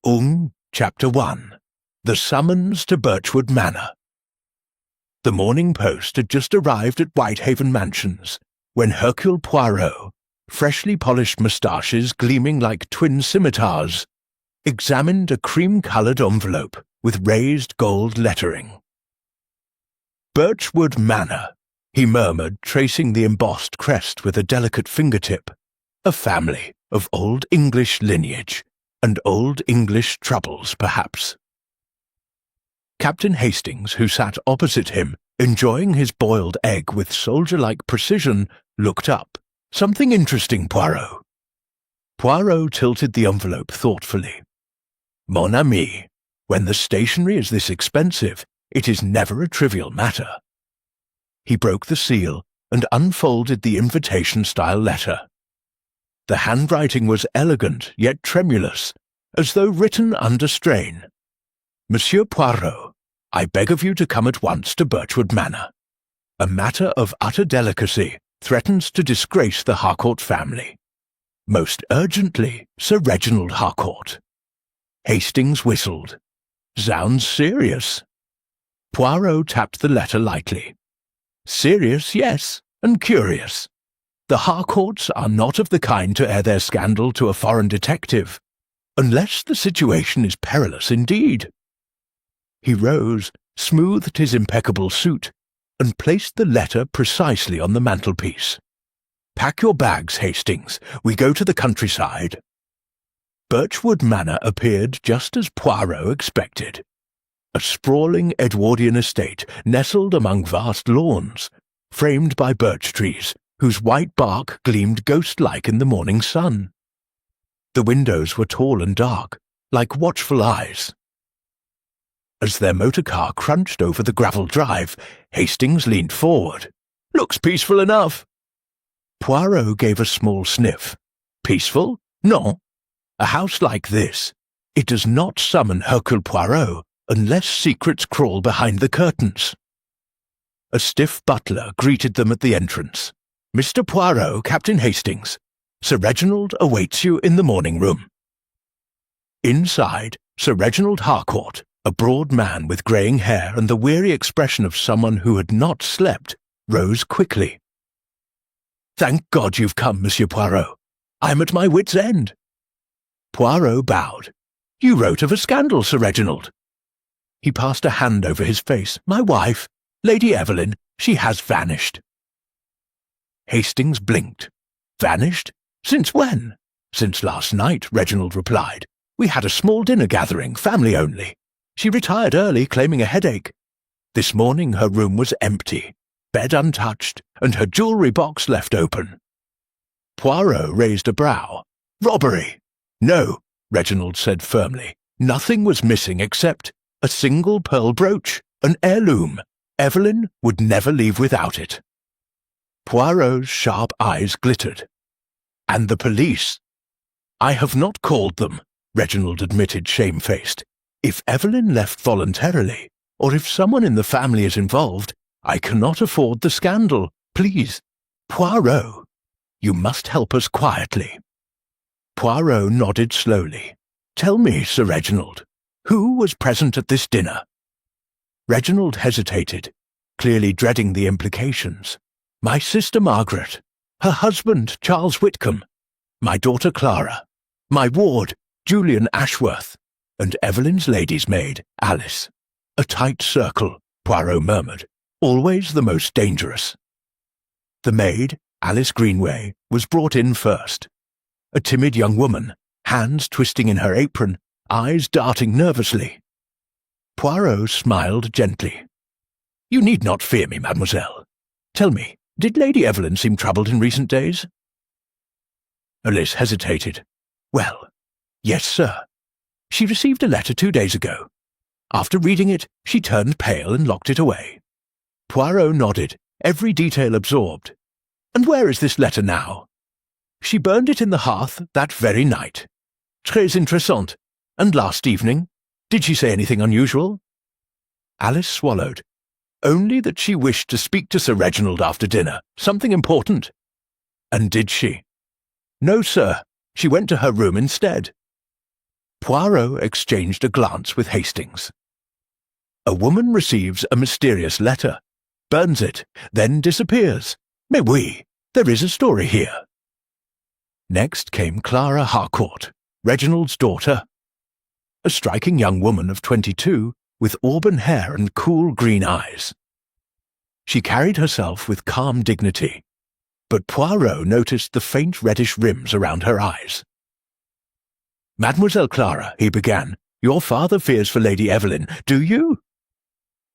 Chapter 1. The Summons to Birchwood Manor. The Morning Post had just arrived at Whitehaven Mansions, when Hercule Poirot, freshly polished moustaches gleaming like twin scimitars, examined a cream-coloured envelope with raised gold lettering. "Birchwood Manor," he murmured, tracing the embossed crest with a delicate fingertip. "A family of Old English lineage, and Old English troubles, perhaps." Captain Hastings, who sat opposite him, enjoying his boiled egg with soldier-like precision, looked up. "Something interesting, Poirot." Poirot tilted the envelope thoughtfully. "Mon ami, when the stationery is this expensive, it is never a trivial matter." He broke the seal and unfolded the invitation-style letter. The handwriting was elegant yet tremulous, as though written under strain. "Monsieur Poirot, I beg of you to come at once to Birchwood Manor. A matter of utter delicacy threatens to disgrace the Harcourt family. Most urgently, Sir Reginald Harcourt." Hastings whistled. "Sounds serious." Poirot tapped the letter lightly. "Serious, yes, and curious. The Harcourts are not of the kind to air their scandal to a foreign detective, unless the situation is perilous indeed." He rose, smoothed his impeccable suit, and placed the letter precisely on the mantelpiece. "Pack your bags, Hastings. We go to the countryside." Birchwood Manor appeared just as Poirot expected. A sprawling Edwardian estate nestled among vast lawns, framed by birch trees, whose white bark gleamed ghost-like in the morning sun. The windows were tall and dark, like watchful eyes. As their motor car crunched over the gravel drive, Hastings leaned forward. "Looks peaceful enough." Poirot gave a small sniff. "Peaceful? No. A house like this, it does not summon Hercule Poirot unless secrets crawl behind the curtains." A stiff butler greeted them at the entrance. "Mr. Poirot, Captain Hastings. Sir Reginald awaits you in the morning room." Inside, Sir Reginald Harcourt, a broad man with greying hair and the weary expression of someone who had not slept, rose quickly. "Thank God you've come, Monsieur Poirot. I'm at my wit's end." Poirot bowed. "You wrote of a scandal, Sir Reginald." He passed a hand over his face. "My wife, Lady Evelyn, she has vanished." Hastings blinked. "Vanished? Since when?" "Since last night," Reginald replied. "We had a small dinner gathering, family only. She retired early, claiming a headache. This morning her room was empty, bed untouched, and her jewellery box left open." Poirot raised a brow. "Robbery?" "No," Reginald said firmly. "Nothing was missing except a single pearl brooch, an heirloom. Evelyn would never leave without it." Poirot's sharp eyes glittered. "And the police?" "I have not called them," Reginald admitted, shamefaced. "If Evelyn left voluntarily, or if someone in the family is involved, I cannot afford the scandal. Please, Poirot, you must help us quietly." Poirot nodded slowly. "Tell me, Sir Reginald, who was present at this dinner?" Reginald hesitated, clearly dreading the implications. "My sister Margaret, her husband Charles Whitcomb, my daughter Clara, my ward Julian Ashworth, and Evelyn's lady's maid, Alice. A tight circle," Poirot murmured, "always the most dangerous." The maid, Alice Greenway, was brought in first. A timid young woman, hands twisting in her apron, eyes darting nervously. Poirot smiled gently. "You need not fear me, mademoiselle. Tell me, did Lady Evelyn seem troubled in recent days?" Alice hesitated. "Well, yes, sir. She received a letter 2 days ago. After reading it, she turned pale and locked it away." Poirot nodded, every detail absorbed. "And where is this letter now?" "She burned it in the hearth that very night." "Très intéressant. And last evening? Did she say anything unusual?" Alice swallowed. "Only that she wished to speak to Sir Reginald after dinner. Something important." "And did she?" "No, sir. She went to her room instead." Poirot exchanged a glance with Hastings. A woman receives a mysterious letter, burns it, then disappears. Mais oui, there is a story here. Next came Clara Harcourt, Reginald's daughter, a striking young woman of 22 with auburn hair and cool green eyes. She carried herself with calm dignity, but Poirot noticed the faint reddish rims around her eyes. "Mademoiselle Clara," he began, "your father fears for Lady Evelyn, do you?"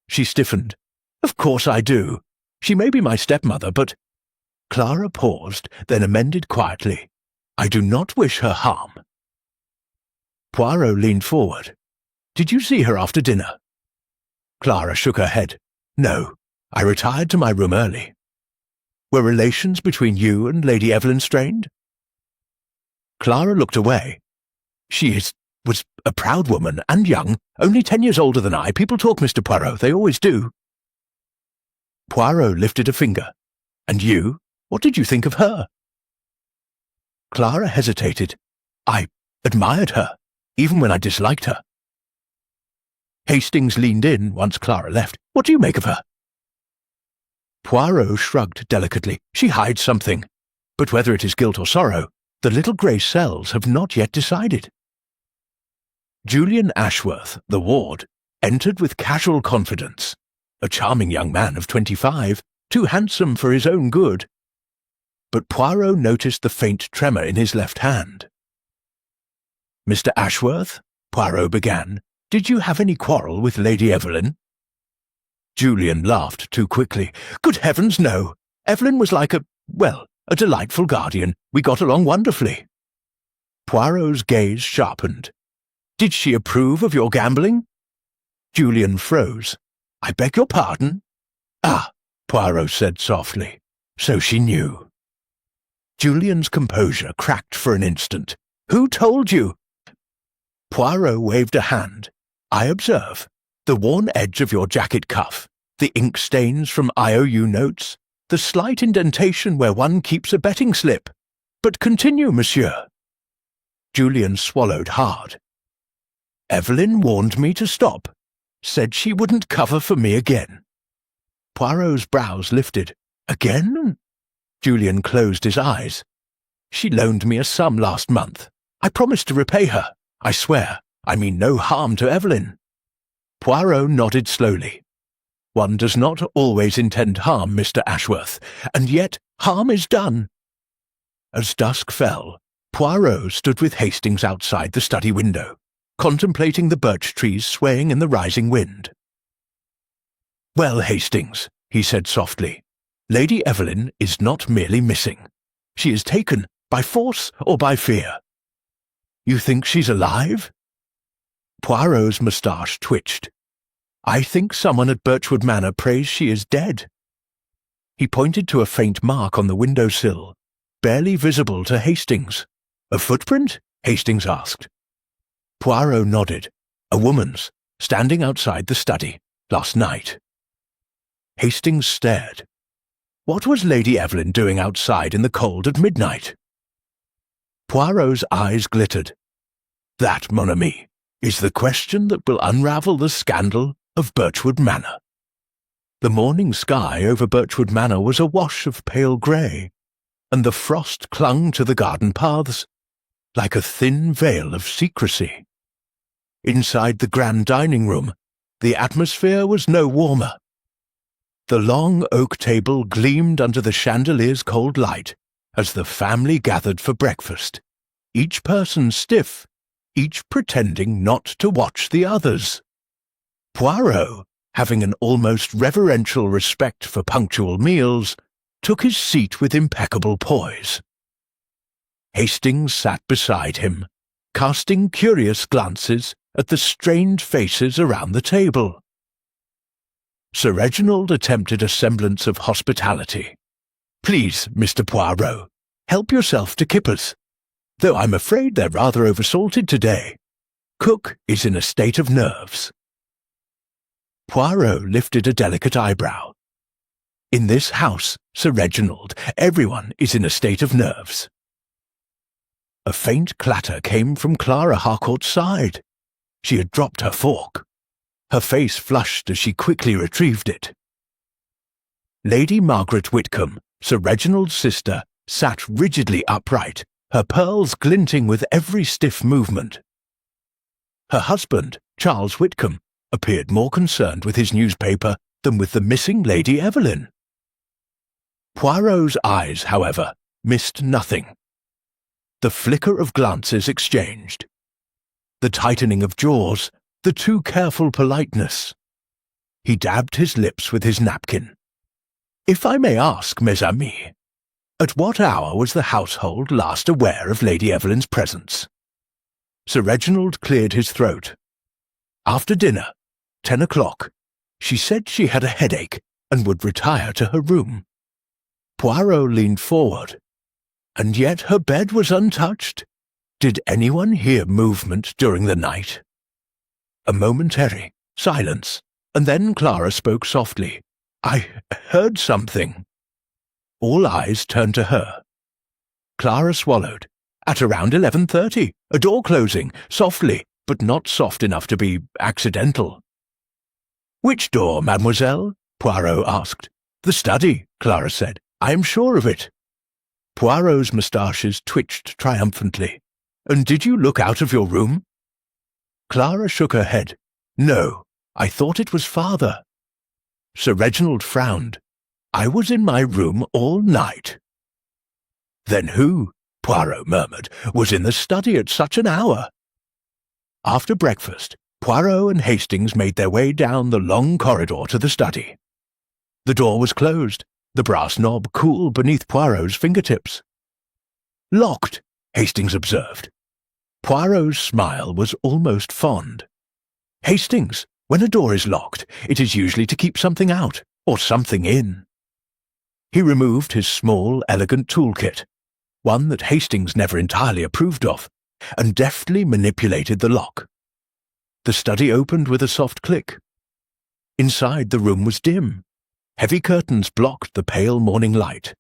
She stiffened. "Of course I do. She may be my stepmother, but—" Clara paused, then amended quietly, "I do not wish her harm." Poirot leaned forward. "Did you see her after dinner?" Clara shook her head. "No, I retired to my room early." "Were relations between you and Lady Evelyn strained?" Clara looked away. "She was a proud woman, and young, only 10 years older than I. People talk, Mr. Poirot, they always do." Poirot lifted a finger. "And you? What did you think of her?" Clara hesitated. "I admired her, even when I disliked her." Hastings leaned in once Clara left. "What do you make of her?" Poirot shrugged delicately. "She hides something, but whether it is guilt or sorrow, the little grey cells have not yet decided." Julian Ashworth, the ward, entered with casual confidence, a charming young man of 25, too handsome for his own good. But Poirot noticed the faint tremor in his left hand. "Mr. Ashworth," Poirot began, "did you have any quarrel with Lady Evelyn?" Julian laughed too quickly. "Good heavens, no! Evelyn was like a delightful guardian. We got along wonderfully." Poirot's gaze sharpened. "Did she approve of your gambling?" Julian froze. "I beg your pardon?" "Ah," Poirot said softly. "So she knew." Julian's composure cracked for an instant. "Who told you?" Poirot waved a hand. "I observe. The worn edge of your jacket cuff, the ink stains from IOU notes, the slight indentation where one keeps a betting slip. But continue, monsieur." Julian swallowed hard. "Evelyn warned me to stop. Said she wouldn't cover for me again." Poirot's brows lifted. "Again?" Julian closed his eyes. "She loaned me a sum last month. I promised to repay her. I swear, I mean no harm to Evelyn." Poirot nodded slowly. "One does not always intend harm, Mr. Ashworth, and yet harm is done." As dusk fell, Poirot stood with Hastings outside the study window, contemplating the birch trees swaying in the rising wind. "Well, Hastings," he said softly, "Lady Evelyn is not merely missing. She is taken, by force or by fear." "You think she's alive?" Poirot's moustache twitched. "I think someone at Birchwood Manor prays she is dead." He pointed to a faint mark on the windowsill, barely visible to Hastings. "A footprint?" Hastings asked. Poirot nodded. "A woman's, standing outside the study, last night." Hastings stared. What was Lady Evelyn doing outside in the cold at midnight? Poirot's eyes glittered. "That, mon ami, is the question that will unravel the scandal of Birchwood Manor." The morning sky over Birchwood Manor was a wash of pale grey, and the frost clung to the garden paths like a thin veil of secrecy. Inside the grand dining room, the atmosphere was no warmer. The long oak table gleamed under the chandelier's cold light as the family gathered for breakfast, each person stiff, each pretending not to watch the others. Poirot, having an almost reverential respect for punctual meals, took his seat with impeccable poise. Hastings sat beside him, casting curious glances at the strained faces around the table. Sir Reginald attempted a semblance of hospitality. "Please, Mr. Poirot, help yourself to kippers, though I'm afraid they're rather oversalted today. Cook is in a state of nerves." Poirot lifted a delicate eyebrow. "In this house, Sir Reginald, everyone is in a state of nerves." A faint clatter came from Clara Harcourt's side. She had dropped her fork. Her face flushed as she quickly retrieved it. Lady Margaret Whitcomb, Sir Reginald's sister, sat rigidly upright, her pearls glinting with every stiff movement. Her husband, Charles Whitcomb, appeared more concerned with his newspaper than with the missing Lady Evelyn. Poirot's eyes, however, missed nothing. The flicker of glances exchanged. The tightening of jaws, the too careful politeness. He dabbed his lips with his napkin. "If I may ask, mes amis, at what hour was the household last aware of Lady Evelyn's presence?" Sir Reginald cleared his throat. "After dinner, 10 o'clock. She said she had a headache and would retire to her room." Poirot leaned forward. "And yet her bed was untouched. Did anyone hear movement during the night?" A momentary silence, and then Clara spoke softly. "I heard something." All eyes turned to her. Clara swallowed. "At around 11:30, a door closing, softly, but not soft enough to be accidental." "Which door, mademoiselle?" Poirot asked. "The study," Clara said. "I am sure of it." Poirot's moustaches twitched triumphantly. "And did you look out of your room?" Clara shook her head. "No, I thought it was father." Sir Reginald frowned. "I was in my room all night." "Then who," Poirot murmured, "was in the study at such an hour?" After breakfast, Poirot and Hastings made their way down the long corridor to the study. The door was closed, the brass knob cool beneath Poirot's fingertips. "Locked," Hastings observed. Poirot's smile was almost fond. "Hastings, when a door is locked, it is usually to keep something out, or something in." He removed his small, elegant toolkit, one that Hastings never entirely approved of, and deftly manipulated the lock. The study opened with a soft click. Inside the room was dim. Heavy curtains blocked the pale morning light.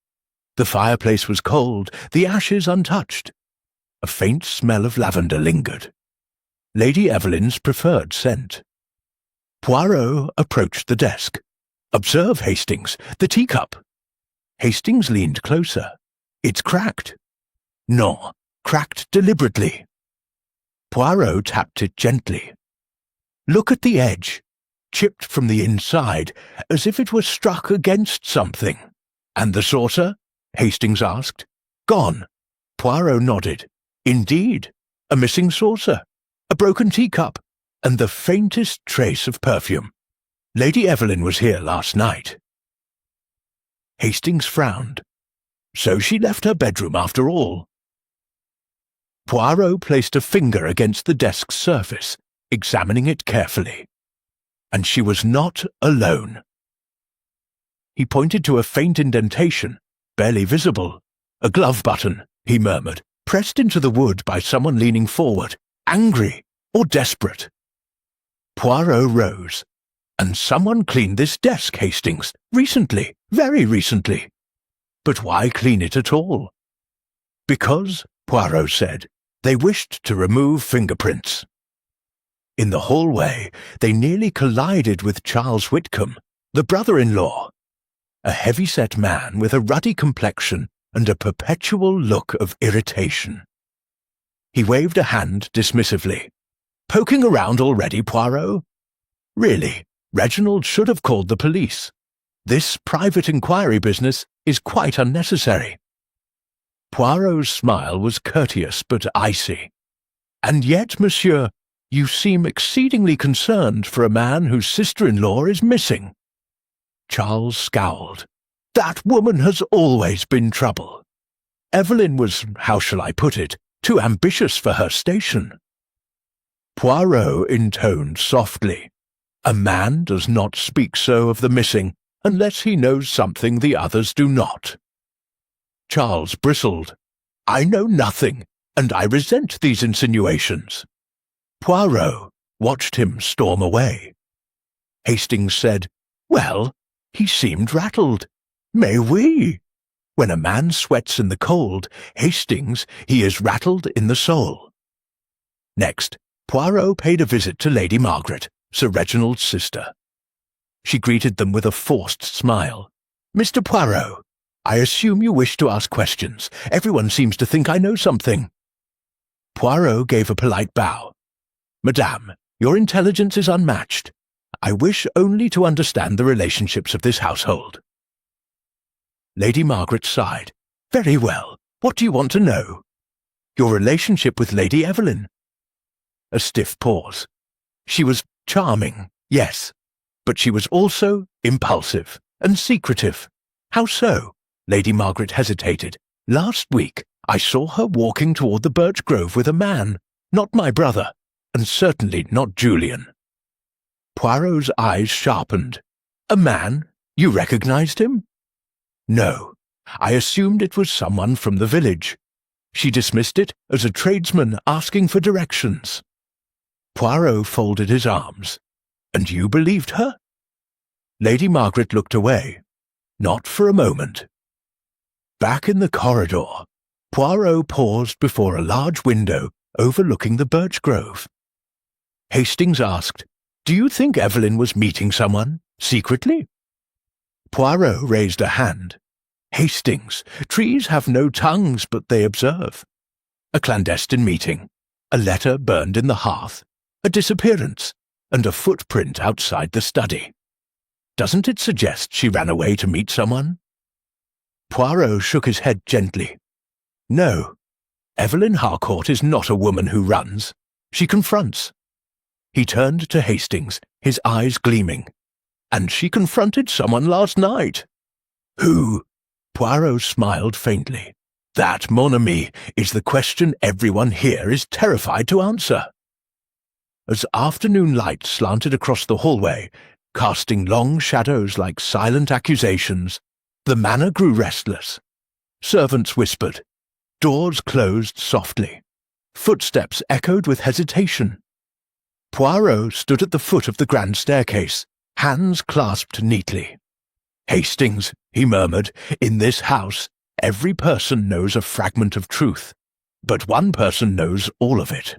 The fireplace was cold, the ashes untouched. A faint smell of lavender lingered. Lady Evelyn's preferred scent. Poirot approached the desk. "Observe, Hastings, the teacup." Hastings leaned closer. "It's cracked." "No, cracked deliberately." Poirot tapped it gently. "Look at the edge, chipped from the inside, as if it were struck against something." "And the saucer?" Hastings asked. "Gone." Poirot nodded. "Indeed, a missing saucer, a broken teacup, and the faintest trace of perfume. Lady Evelyn was here last night." Hastings frowned. "So she left her bedroom after all." Poirot placed a finger against the desk's surface, examining it carefully. "And she was not alone." He pointed to a faint indentation, barely visible. "A glove button," he murmured, "pressed into the wood by someone leaning forward, angry or desperate." Poirot rose. "And someone cleaned this desk, Hastings, recently, very recently." "But why clean it at all?" "Because," Poirot said, "they wished to remove fingerprints." In the hallway, they nearly collided with Charles Whitcomb, the brother-in-law, a heavy-set man with a ruddy complexion and a perpetual look of irritation. He waved a hand dismissively. "Poking around already, Poirot? Really, Reginald should have called the police. This private inquiry business is quite unnecessary." Poirot's smile was courteous but icy. "And yet, monsieur, you seem exceedingly concerned for a man whose sister-in-law is missing." Charles scowled. "That woman has always been trouble. Evelyn was, how shall I put it, too ambitious for her station." Poirot intoned softly. "A man does not speak so of the missing unless he knows something the others do not." Charles bristled. "I know nothing, and I resent these insinuations." Poirot watched him storm away. Hastings said, "Well, he seemed rattled. Mais oui. When a man sweats in the cold, Hastings, he is rattled in the soul. Next, Poirot paid a visit to Lady Margaret, Sir Reginald's sister. She greeted them with a forced smile. "Mr. Poirot, I assume you wish to ask questions. Everyone seems to think I know something." Poirot gave a polite bow. "Madame, your intelligence is unmatched. I wish only to understand the relationships of this household." Lady Margaret sighed. "Very well. What do you want to know?" "Your relationship with Lady Evelyn." A stiff pause. "She was charming, yes, but she was also impulsive and secretive." "How so?" Lady Margaret hesitated. "Last week I saw her walking toward the birch grove with a man, not my brother, and certainly not Julian." Poirot's eyes sharpened. "A man? You recognized him?" "No. I assumed it was someone from the village. She dismissed it as a tradesman asking for directions." Poirot folded his arms. "And you believed her?" Lady Margaret looked away. "Not for a moment." Back in the corridor, Poirot paused before a large window overlooking the birch grove. Hastings asked, "Do you think Evelyn was meeting someone, secretly?" Poirot raised a hand. "Hastings, trees have no tongues, but they observe. A clandestine meeting, a letter burned in the hearth, a disappearance, and a footprint outside the study. Doesn't it suggest she ran away to meet someone?" Poirot shook his head gently. "No, Evelyn Harcourt is not a woman who runs. She confronts." He turned to Hastings, his eyes gleaming. "And she confronted someone last night." "Who?" Poirot smiled faintly. "That, mon ami, is the question everyone here is terrified to answer." As afternoon light slanted across the hallway, casting long shadows like silent accusations, the manor grew restless. Servants whispered. Doors closed softly. Footsteps echoed with hesitation. Poirot stood at the foot of the grand staircase, hands clasped neatly. "Hastings," he murmured, "in this house, every person knows a fragment of truth, but one person knows all of it."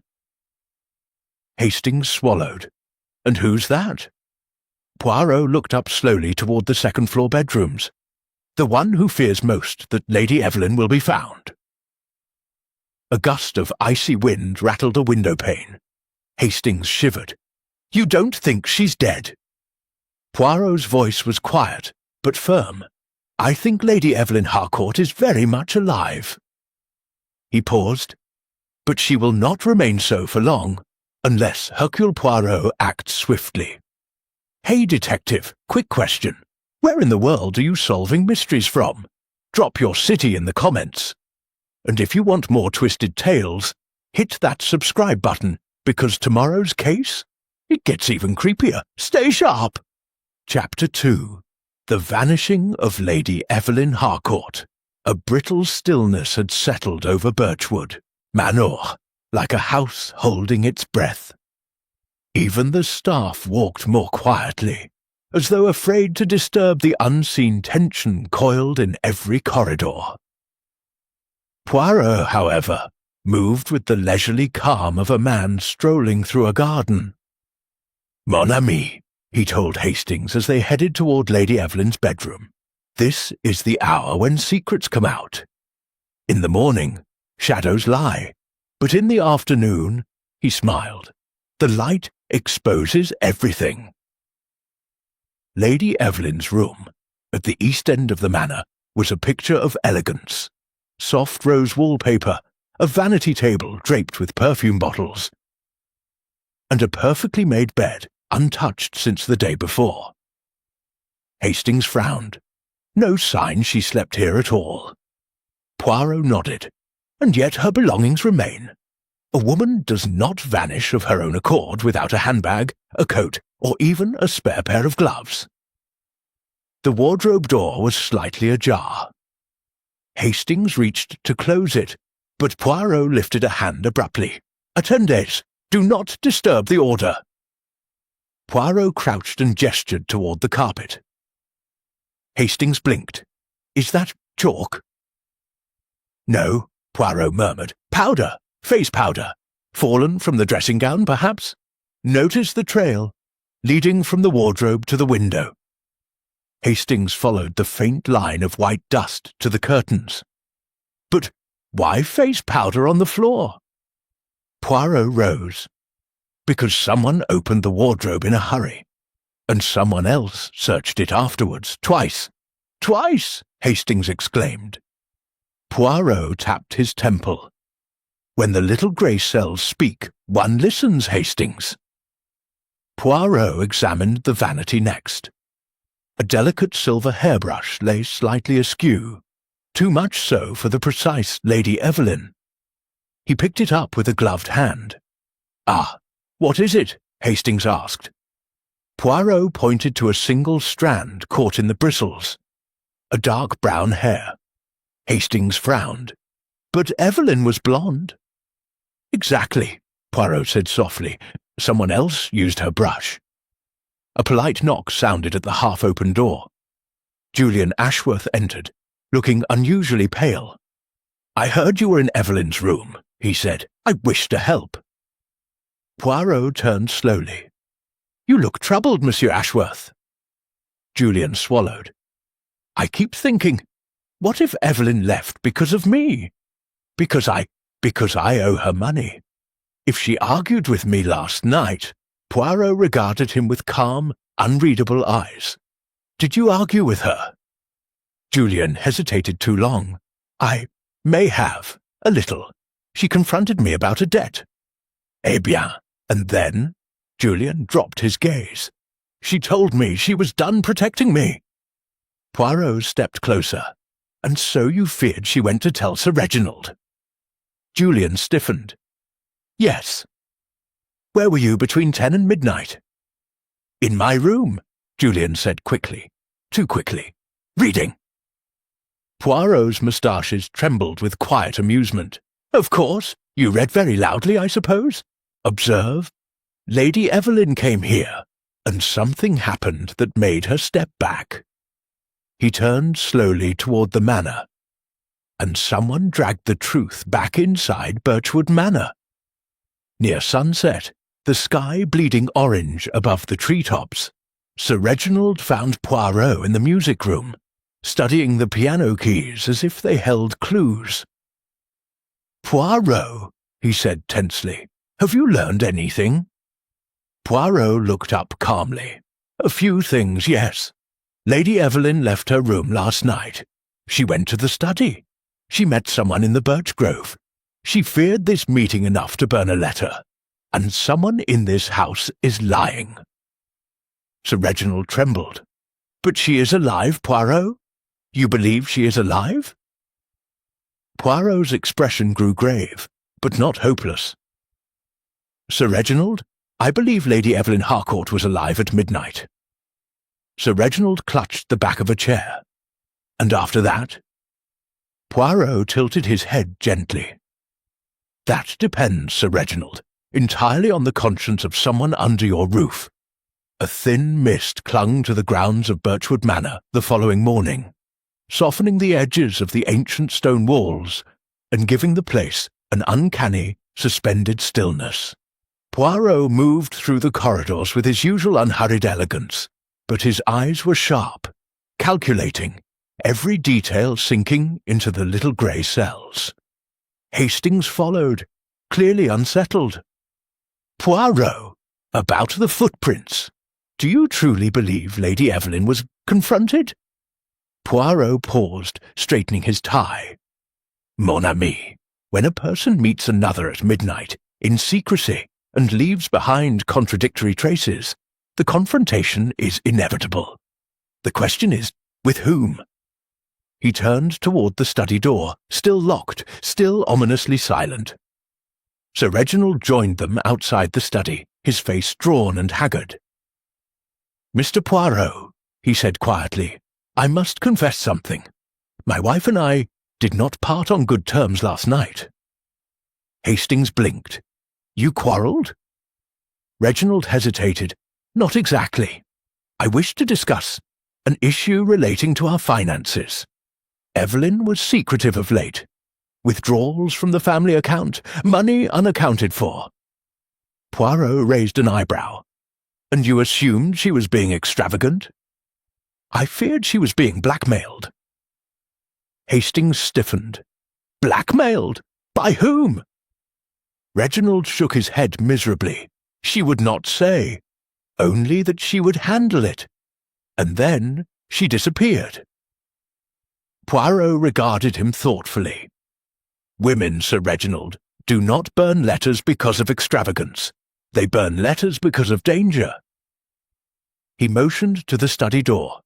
Hastings swallowed. "And who's that?" Poirot looked up slowly toward the second-floor bedrooms. "The one who fears most that Lady Evelyn will be found." A gust of icy wind rattled a window-pane. Hastings shivered. "You don't think she's dead?" Poirot's voice was quiet, but firm. "I think Lady Evelyn Harcourt is very much alive." He paused. "But she will not remain so for long, unless Hercule Poirot acts swiftly. Hey, detective, quick question. Where in the world are you solving mysteries from? Drop your city in the comments. And if you want more twisted tales, hit that subscribe button, because tomorrow's case? It gets even creepier. Stay sharp! Chapter 2. The Vanishing of Lady Evelyn Harcourt. A brittle stillness had settled over Birchwood, Manor, like a house holding its breath. Even the staff walked more quietly, as though afraid to disturb the unseen tension coiled in every corridor. Poirot, however, moved with the leisurely calm of a man strolling through a garden. "Mon ami," he told Hastings as they headed toward Lady Evelyn's bedroom, "this is the hour when secrets come out. In the morning, shadows lie, but in the afternoon," he smiled, "the light exposes everything." Lady Evelyn's room, at the east end of the manor, was a picture of elegance. Soft rose wallpaper, a vanity table draped with perfume bottles, and a perfectly made bed, untouched since the day before. Hastings frowned. No sign she slept here at all. Poirot nodded. And yet her belongings remain. A woman does not vanish of her own accord without a handbag, a coat, or even a spare pair of gloves. The wardrobe door was slightly ajar. Hastings reached to close it, but Poirot lifted a hand abruptly. "Attendez! Do not disturb the order!" Poirot crouched and gestured toward the carpet. Hastings blinked. "Is that chalk?" No, Poirot murmured. Powder, face powder. Fallen from the dressing-gown, perhaps? Notice the trail, leading from the wardrobe to the window. Hastings followed the faint line of white dust to the curtains. But why face powder on the floor? Poirot rose. Because someone opened the wardrobe in a hurry, and someone else searched it afterwards, twice. Twice! Hastings exclaimed. Poirot tapped his temple. When the little grey cells speak, one listens, Hastings. Poirot examined the vanity next. A delicate silver hairbrush lay slightly askew, too much so for the precise Lady Evelyn. He picked it up with a gloved hand. Ah, what is it? Hastings asked. Poirot pointed to a single strand caught in the bristles. A dark brown hair. Hastings frowned. But Evelyn was blonde. Exactly, Poirot said softly. Someone else used her brush. A polite knock sounded at the half-open door. Julian Ashworth entered, looking unusually pale. I heard you were in Evelyn's room, he said. I wish to help. Poirot turned slowly. You look troubled, Monsieur Ashworth. Julian swallowed. I keep thinking, what if Evelyn left because of me? Because I owe her money. If she argued with me last night, Poirot regarded him with calm, unreadable eyes. Did you argue with her? Julian hesitated too long. I may have, a little. She confronted me about a debt. Eh bien, and then? Julian dropped his gaze. She told me she was done protecting me. Poirot stepped closer. And so you feared she went to tell Sir Reginald? Julian stiffened. Yes. Where were you between 10 and midnight? In my room, Julian said quickly. Too quickly. Reading. Poirot's moustaches trembled with quiet amusement. Of course, you read very loudly, I suppose. Observe. Lady Evelyn came here, and something happened that made her step back. He turned slowly toward the Manor, and someone dragged the truth back inside Birchwood Manor. Near sunset, the sky bleeding orange above the treetops, Sir Reginald found Poirot in the music room, studying the piano keys as if they held clues. Poirot, he said tensely, have you learned anything? Poirot looked up calmly. A few things, yes. Lady Evelyn left her room last night. She went to the study. She met someone in the birch grove. She feared this meeting enough to burn a letter. And someone in this house is lying. Sir Reginald trembled. But she is alive, Poirot? You believe she is alive? Poirot's expression grew grave, but not hopeless. Sir Reginald, I believe Lady Evelyn Harcourt was alive at midnight. Sir Reginald clutched the back of a chair. And after that? Poirot tilted his head gently. That depends, Sir Reginald, entirely on the conscience of someone under your roof. A thin mist clung to the grounds of Birchwood Manor the following morning, softening the edges of the ancient stone walls and giving the place an uncanny, suspended stillness. Poirot moved through the corridors with his usual unhurried elegance, but his eyes were sharp, calculating, every detail sinking into the little grey cells. Hastings followed, clearly unsettled. Poirot, about the footprints. Do you truly believe Lady Evelyn was confronted? Poirot paused, straightening his tie. Mon ami, when a person meets another at midnight, in secrecy, and leaves behind contradictory traces, the confrontation is inevitable. The question is, with whom? He turned toward the study door, still locked, still ominously silent. Sir Reginald joined them outside the study, his face drawn and haggard. Mr. Poirot, he said quietly, I must confess something. My wife and I did not part on good terms last night. Hastings blinked. You quarrelled? Reginald hesitated. Not exactly. I wish to discuss an issue relating to our finances. Evelyn was secretive of late. Withdrawals from the family account, money unaccounted for. Poirot raised an eyebrow. And you assumed she was being extravagant? I feared she was being blackmailed. Hastings stiffened. Blackmailed? By whom? Reginald shook his head miserably. She would not say. Only that she would handle it. And then she disappeared. Poirot regarded him thoughtfully. Women, Sir Reginald, do not burn letters because of extravagance. They burn letters because of danger. He motioned to the study door.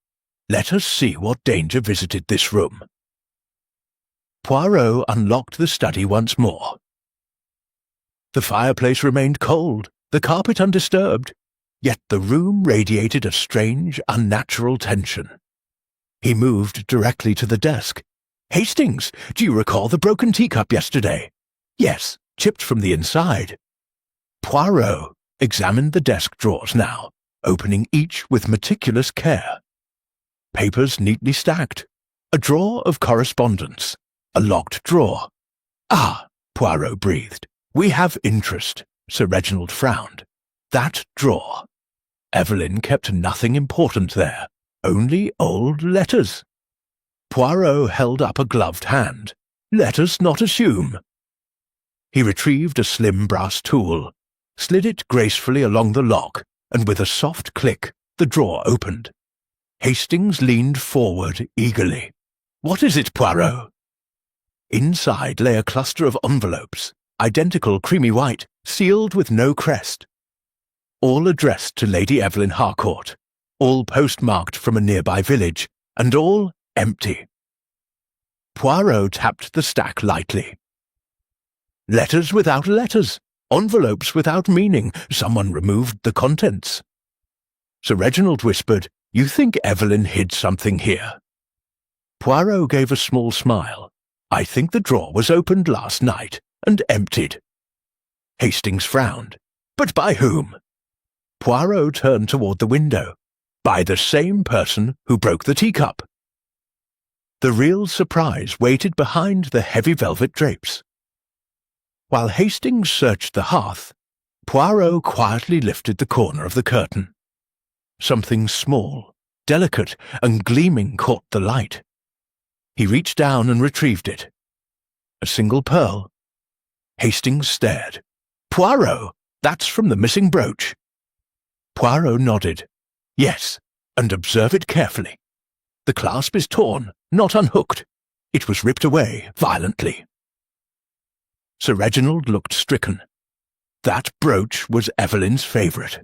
Let us see what danger visited this room. Poirot unlocked the study once more. The fireplace remained cold, the carpet undisturbed, yet the room radiated a strange, unnatural tension. He moved directly to the desk. Hastings, do you recall the broken teacup yesterday? Yes, chipped from the inside. Poirot examined the desk drawers now, opening each with meticulous care. Papers neatly stacked. A drawer of correspondence. A locked drawer. Ah, Poirot breathed. We have interest. Sir Reginald frowned. That drawer. Evelyn kept nothing important there, only old letters. Poirot held up a gloved hand. Let us not assume. He retrieved a slim brass tool, slid it gracefully along the lock, and with a soft click, the drawer opened. Hastings leaned forward eagerly. What is it, Poirot? Inside lay a cluster of envelopes, identical creamy white, sealed with no crest. All addressed to Lady Evelyn Harcourt, all postmarked from a nearby village, and all empty. Poirot tapped the stack lightly. Letters without letters, envelopes without meaning. Someone removed the contents. Sir Reginald whispered, You think Evelyn hid something here? Poirot gave a small smile. I think the drawer was opened last night and emptied. Hastings frowned. But by whom? Poirot turned toward the window. By the same person who broke the teacup. The real surprise waited behind the heavy velvet drapes. While Hastings searched the hearth, Poirot quietly lifted the corner of the curtain. Something small, delicate, and gleaming caught the light. He reached down and retrieved it. A single pearl. Hastings stared. Poirot, that's from the missing brooch. Poirot nodded. Yes, and observe it carefully. The clasp is torn, not unhooked. It was ripped away violently. Sir Reginald looked stricken. That brooch was Evelyn's favourite.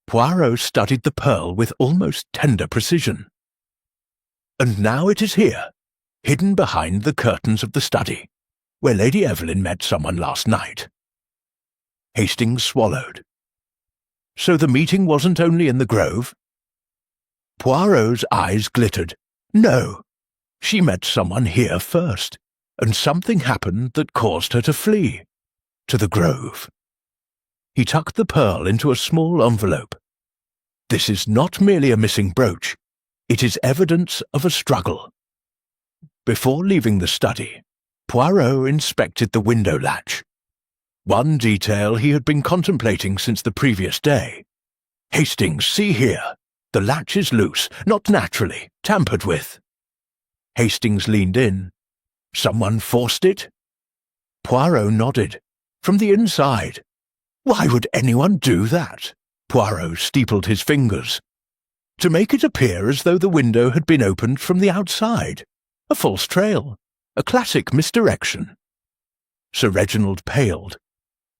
Poirot studied the pearl with almost tender precision. And now it is here, hidden behind the curtains of the study, where Lady Evelyn met someone last night. Hastings swallowed. So the meeting wasn't only in the grove? Poirot's eyes glittered. No, she met someone here first, and something happened that caused her to flee. To the grove. He tucked the pearl into a small envelope. This is not merely a missing brooch. It is evidence of a struggle. Before leaving the study, Poirot inspected the window latch. One detail he had been contemplating since the previous day. Hastings, see here. The latch is loose, not naturally, tampered with. Hastings leaned in. Someone forced it? Poirot nodded. From the inside. Why would anyone do that? Poirot steepled his fingers. To make it appear as though the window had been opened from the outside. A false trail. A classic misdirection. Sir Reginald paled.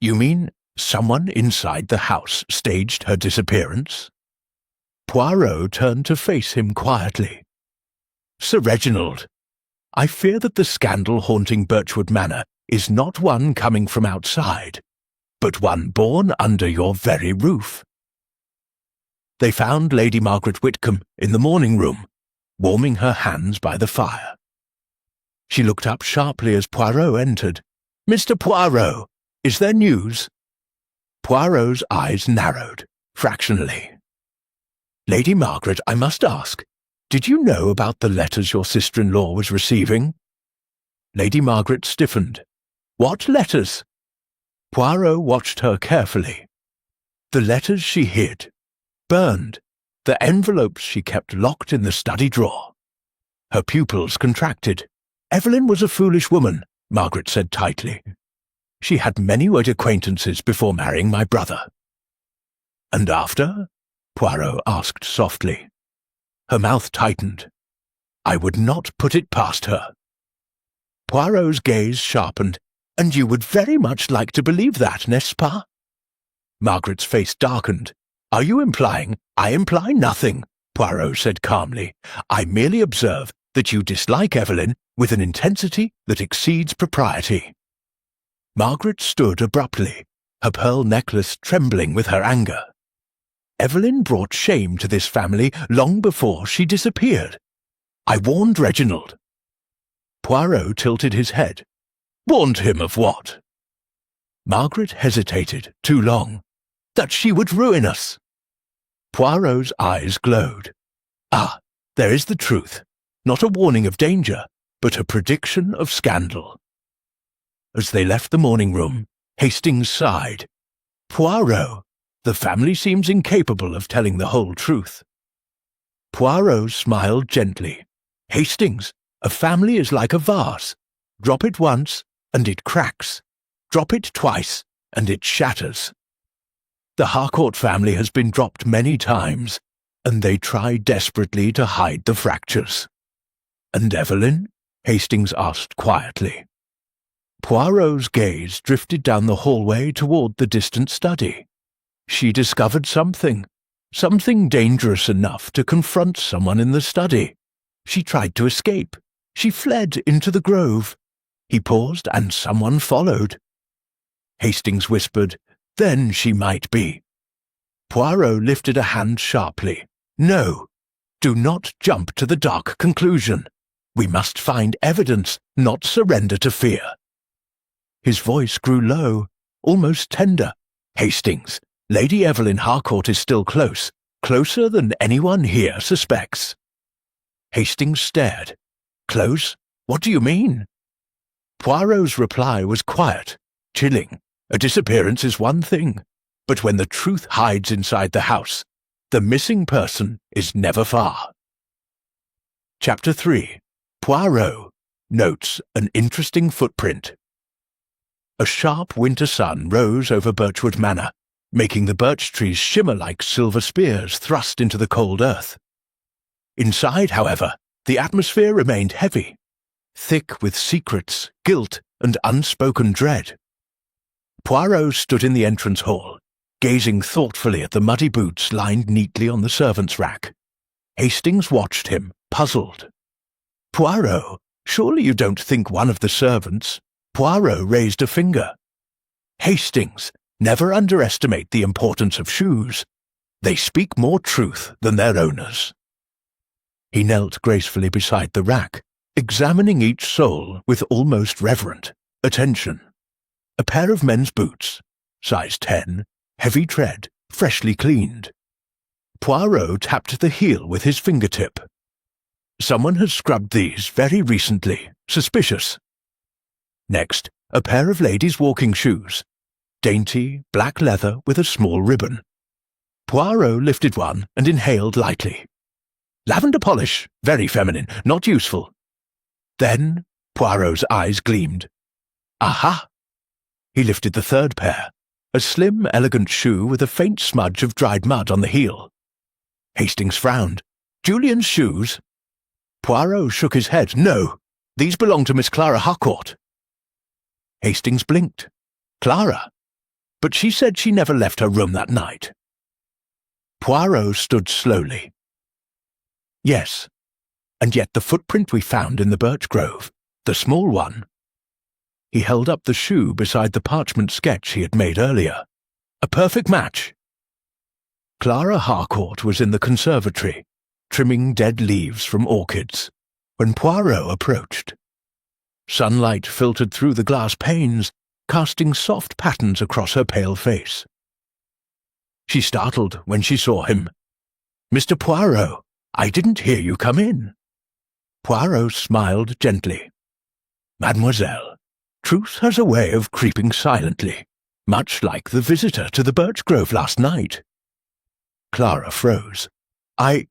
You mean someone inside the house staged her disappearance? Poirot turned to face him quietly. Sir Reginald, I fear that the scandal haunting Birchwood Manor is not one coming from outside, but one born under your very roof. They found Lady Margaret Whitcomb in the morning room, warming her hands by the fire. She looked up sharply as Poirot entered. Mr. Poirot, is there news? Poirot's eyes narrowed, fractionally. Lady Margaret, I must ask, did you know about the letters your sister-in-law was receiving? Lady Margaret stiffened. "What letters?" Poirot watched her carefully. The letters she hid. Burned. The envelopes she kept locked in the study drawer. Her pupils contracted. Evelyn was a foolish woman, Margaret said tightly. She had many word acquaintances before marrying my brother. "And after?" Poirot asked softly. Her mouth tightened. "I would not put it past her." Poirot's gaze sharpened. "And you would very much like to believe that, n'est-ce pas?" Margaret's face darkened. "Are you implying—" "I imply nothing," Poirot said calmly. "I merely observe that you dislike Evelyn with an intensity that exceeds propriety." Margaret stood abruptly, her pearl necklace trembling with her anger. Evelyn brought shame to this family long before she disappeared. "I warned Reginald." Poirot tilted his head. "Warned him of what?" Margaret hesitated too long. "That she would ruin us." Poirot's eyes glowed. "Ah, there is the truth. Not a warning of danger, but a prediction of scandal." As they left the morning room, Hastings sighed. "Poirot, the family seems incapable of telling the whole truth." Poirot smiled gently. "Hastings, a family is like a vase. Drop it once, and it cracks. Drop it twice, and it shatters. The Harcourt family has been dropped many times, and they try desperately to hide the fractures." "And Evelyn?" Hastings asked quietly. Poirot's gaze drifted down the hallway toward the distant study. She discovered something dangerous enough to confront someone in the study. She tried to escape. She fled into the grove. He paused, and someone followed. Hastings whispered, "Then she might be." Poirot lifted a hand sharply. "No, do not jump to the dark conclusion. We must find evidence, not surrender to fear." His voice grew low, almost tender. "Hastings, Lady Evelyn Harcourt is still close, closer than anyone here suspects." Hastings stared. "Close? What do you mean?" Poirot's reply was quiet, chilling. A disappearance is one thing, but when the truth hides inside the house, the missing person is never far. Chapter 3. Poirot notes an interesting footprint. A sharp winter sun rose over Birchwood Manor, making the birch trees shimmer like silver spears thrust into the cold earth. Inside, however, the atmosphere remained heavy, thick with secrets, guilt, and unspoken dread. Poirot stood in the entrance hall, gazing thoughtfully at the muddy boots lined neatly on the servants' rack. Hastings watched him, puzzled. "Poirot, surely you don't think one of the servants—" Poirot raised a finger. "Hastings, never underestimate the importance of shoes. They speak more truth than their owners." He knelt gracefully beside the rack, examining each sole with almost reverent attention. A pair of men's boots, size 10, heavy tread, freshly cleaned. Poirot tapped the heel with his fingertip. "Someone has scrubbed these very recently. Suspicious." Next, a pair of ladies' walking shoes, dainty, black leather with a small ribbon. Poirot lifted one and inhaled lightly. "Lavender polish, very feminine, not useful." Then Poirot's eyes gleamed. "Aha!" He lifted the third pair, a slim, elegant shoe with a faint smudge of dried mud on the heel. Hastings frowned. "Julian's shoes?" Poirot shook his head. "No, these belong to Miss Clara Harcourt." Hastings blinked. "Clara? But she said she never left her room that night." Poirot stood slowly. "Yes, and yet the footprint we found in the birch grove, the small one." He held up the shoe beside the parchment sketch he had made earlier. "A perfect match." Clara Harcourt was in the conservatory, trimming dead leaves from orchids, when Poirot approached. Sunlight filtered through the glass panes, casting soft patterns across her pale face. She startled when she saw him. "Mr. Poirot, I didn't hear you come in." Poirot smiled gently. Mademoiselle, truth has a way of creeping silently, much like the visitor to the birch grove last night. Clara froze. I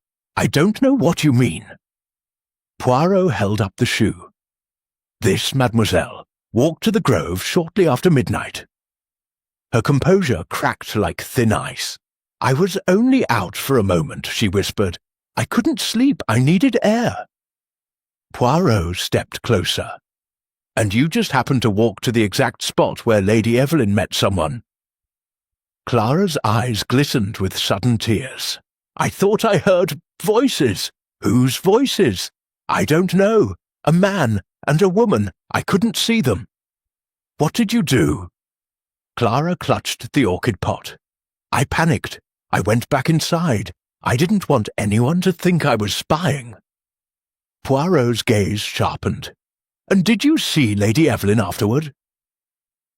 don't know what you mean. Poirot held up the shoe. This mademoiselle walked to the grove shortly after midnight. Her composure cracked like thin ice. I was only out for a moment, she whispered. I couldn't sleep. I needed air. Poirot stepped closer. And you just happened to walk to the exact spot where Lady Evelyn met someone. Clara's eyes glistened with sudden tears. I thought I heard voices. Whose voices? I don't know. A man and a woman. I couldn't see them. What did you do? Clara clutched the orchid pot. I panicked. I went back inside. I didn't want anyone to think I was spying. Poirot's gaze sharpened. And did you see Lady Evelyn afterward?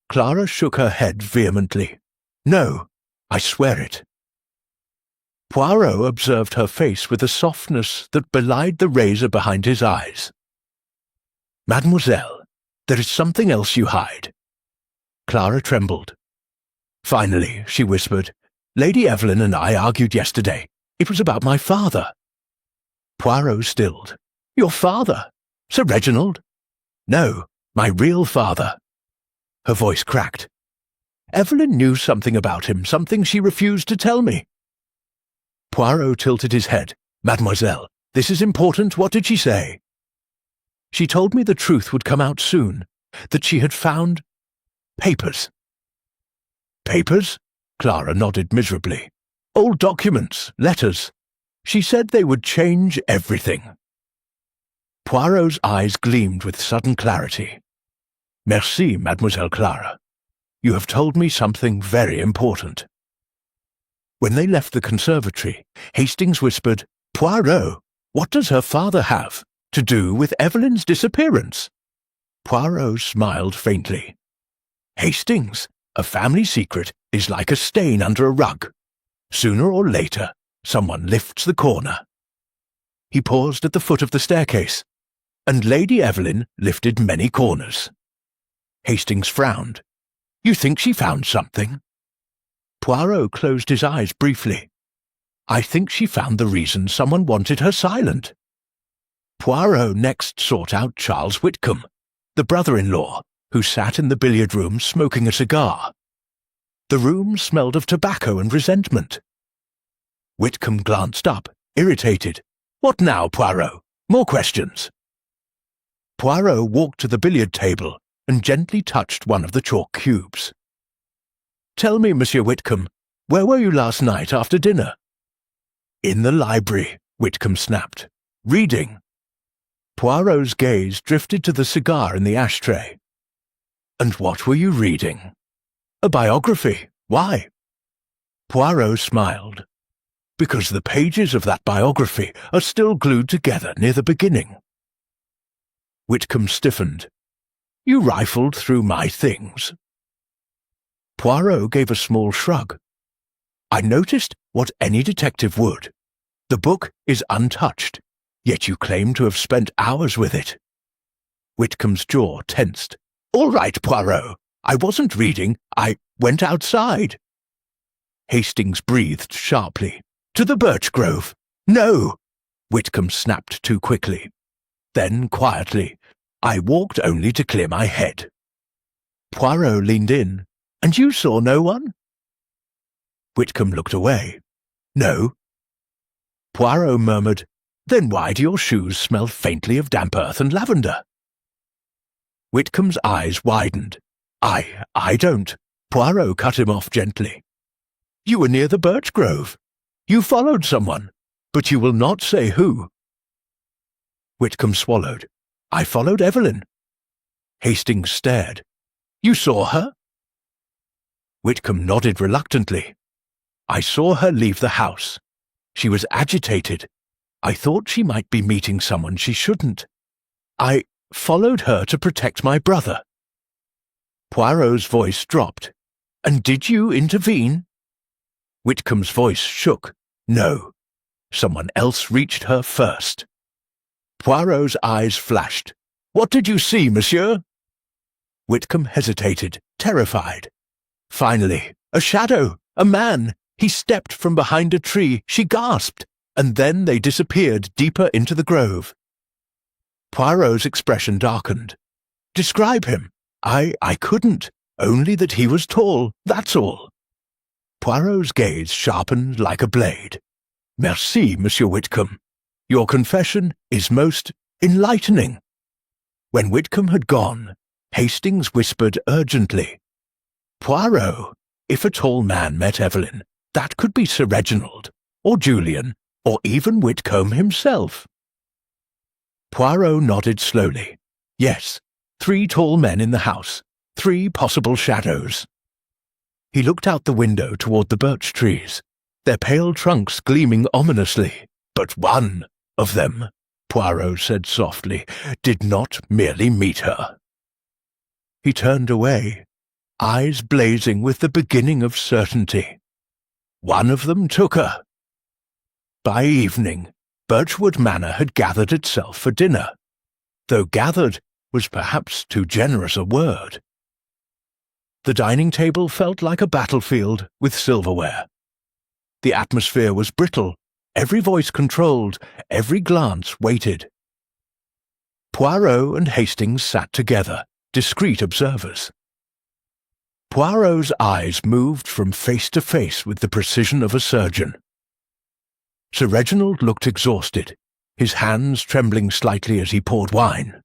Clara shook her head vehemently. No, I swear it. Poirot observed her face with a softness that belied the razor behind his eyes. Mademoiselle, there is something else you hide. Clara trembled. Finally, she whispered, Lady Evelyn and I argued yesterday. It was about my father. Poirot stilled. Your father? Sir Reginald? No, my real father. Her voice cracked. Evelyn knew something about him, something she refused to tell me. Poirot tilted his head. Mademoiselle, this is important. What did she say? She told me the truth would come out soon, that she had found papers. Papers? Clara nodded miserably. Old documents, letters. She said they would change everything. Poirot's eyes gleamed with sudden clarity. Merci, Mademoiselle Clara. You have told me something very important. When they left the conservatory, Hastings whispered, Poirot, what does her father have to do with Evelyn's disappearance? Poirot smiled faintly. Hastings, a family secret is like a stain under a rug. Sooner or later, someone lifts the corner. He paused at the foot of the staircase, and Lady Evelyn lifted many corners. Hastings frowned. You think she found something? Poirot closed his eyes briefly. I think she found the reason someone wanted her silent. Poirot next sought out Charles Whitcomb, the brother-in-law, who sat in the billiard room smoking a cigar. The room smelled of tobacco and resentment. Whitcomb glanced up, irritated. What now, Poirot? More questions? Poirot walked to the billiard table and gently touched one of the chalk cubes. Tell me, Monsieur Whitcomb, where were you last night after dinner? In the library, Whitcomb snapped. Reading. Poirot's gaze drifted to the cigar in the ashtray. And what were you reading? A biography. Why? Poirot smiled. Because the pages of that biography are still glued together near the beginning. Whitcomb stiffened. You rifled through my things. Poirot gave a small shrug. I noticed what any detective would. The book is untouched, yet you claim to have spent hours with it. Whitcomb's jaw tensed. All right, Poirot. I wasn't reading. I went outside. Hastings breathed sharply. To the birch grove. No! Whitcomb snapped too quickly. Then, quietly, I walked only to clear my head. Poirot leaned in. And you saw no one? Whitcomb looked away. No. Poirot murmured, Then why do your shoes smell faintly of damp earth and lavender? Whitcomb's eyes widened. I don't. Poirot cut him off gently. You were near the birch grove. You followed someone, but you will not say who. Whitcomb swallowed. I followed Evelyn. Hastings stared. You saw her? Whitcomb nodded reluctantly. I saw her leave the house. She was agitated. I thought she might be meeting someone she shouldn't. I followed her to protect my brother. Poirot's voice dropped. And did you intervene? Whitcomb's voice shook. No. Someone else reached her first. Poirot's eyes flashed. What did you see, monsieur? Whitcomb hesitated, terrified. Finally, a shadow, a man. He stepped from behind a tree. She gasped, and then they disappeared deeper into the grove. Poirot's expression darkened. Describe him. I couldn't. Only that he was tall, that's all. Poirot's gaze sharpened like a blade. Merci, Monsieur Whitcomb. Your confession is most enlightening. When Whitcomb had gone, Hastings whispered urgently, Poirot, if a tall man met Evelyn, that could be Sir Reginald, or Julian, or even Whitcomb himself. Poirot nodded slowly. Yes, 3 tall men in the house, 3 possible shadows. He looked out the window toward the birch trees, their pale trunks gleaming ominously. But one of them, Poirot said softly, did not merely meet her. He turned away, eyes blazing with the beginning of certainty. One of them took her. By evening, Birchwood Manor had gathered itself for dinner, though gathered was perhaps too generous a word. The dining table felt like a battlefield with silverware. The atmosphere was brittle, every voice controlled, every glance weighted. Poirot and Hastings sat together, discreet observers. Poirot's eyes moved from face to face with the precision of a surgeon. Sir Reginald looked exhausted, his hands trembling slightly as he poured wine.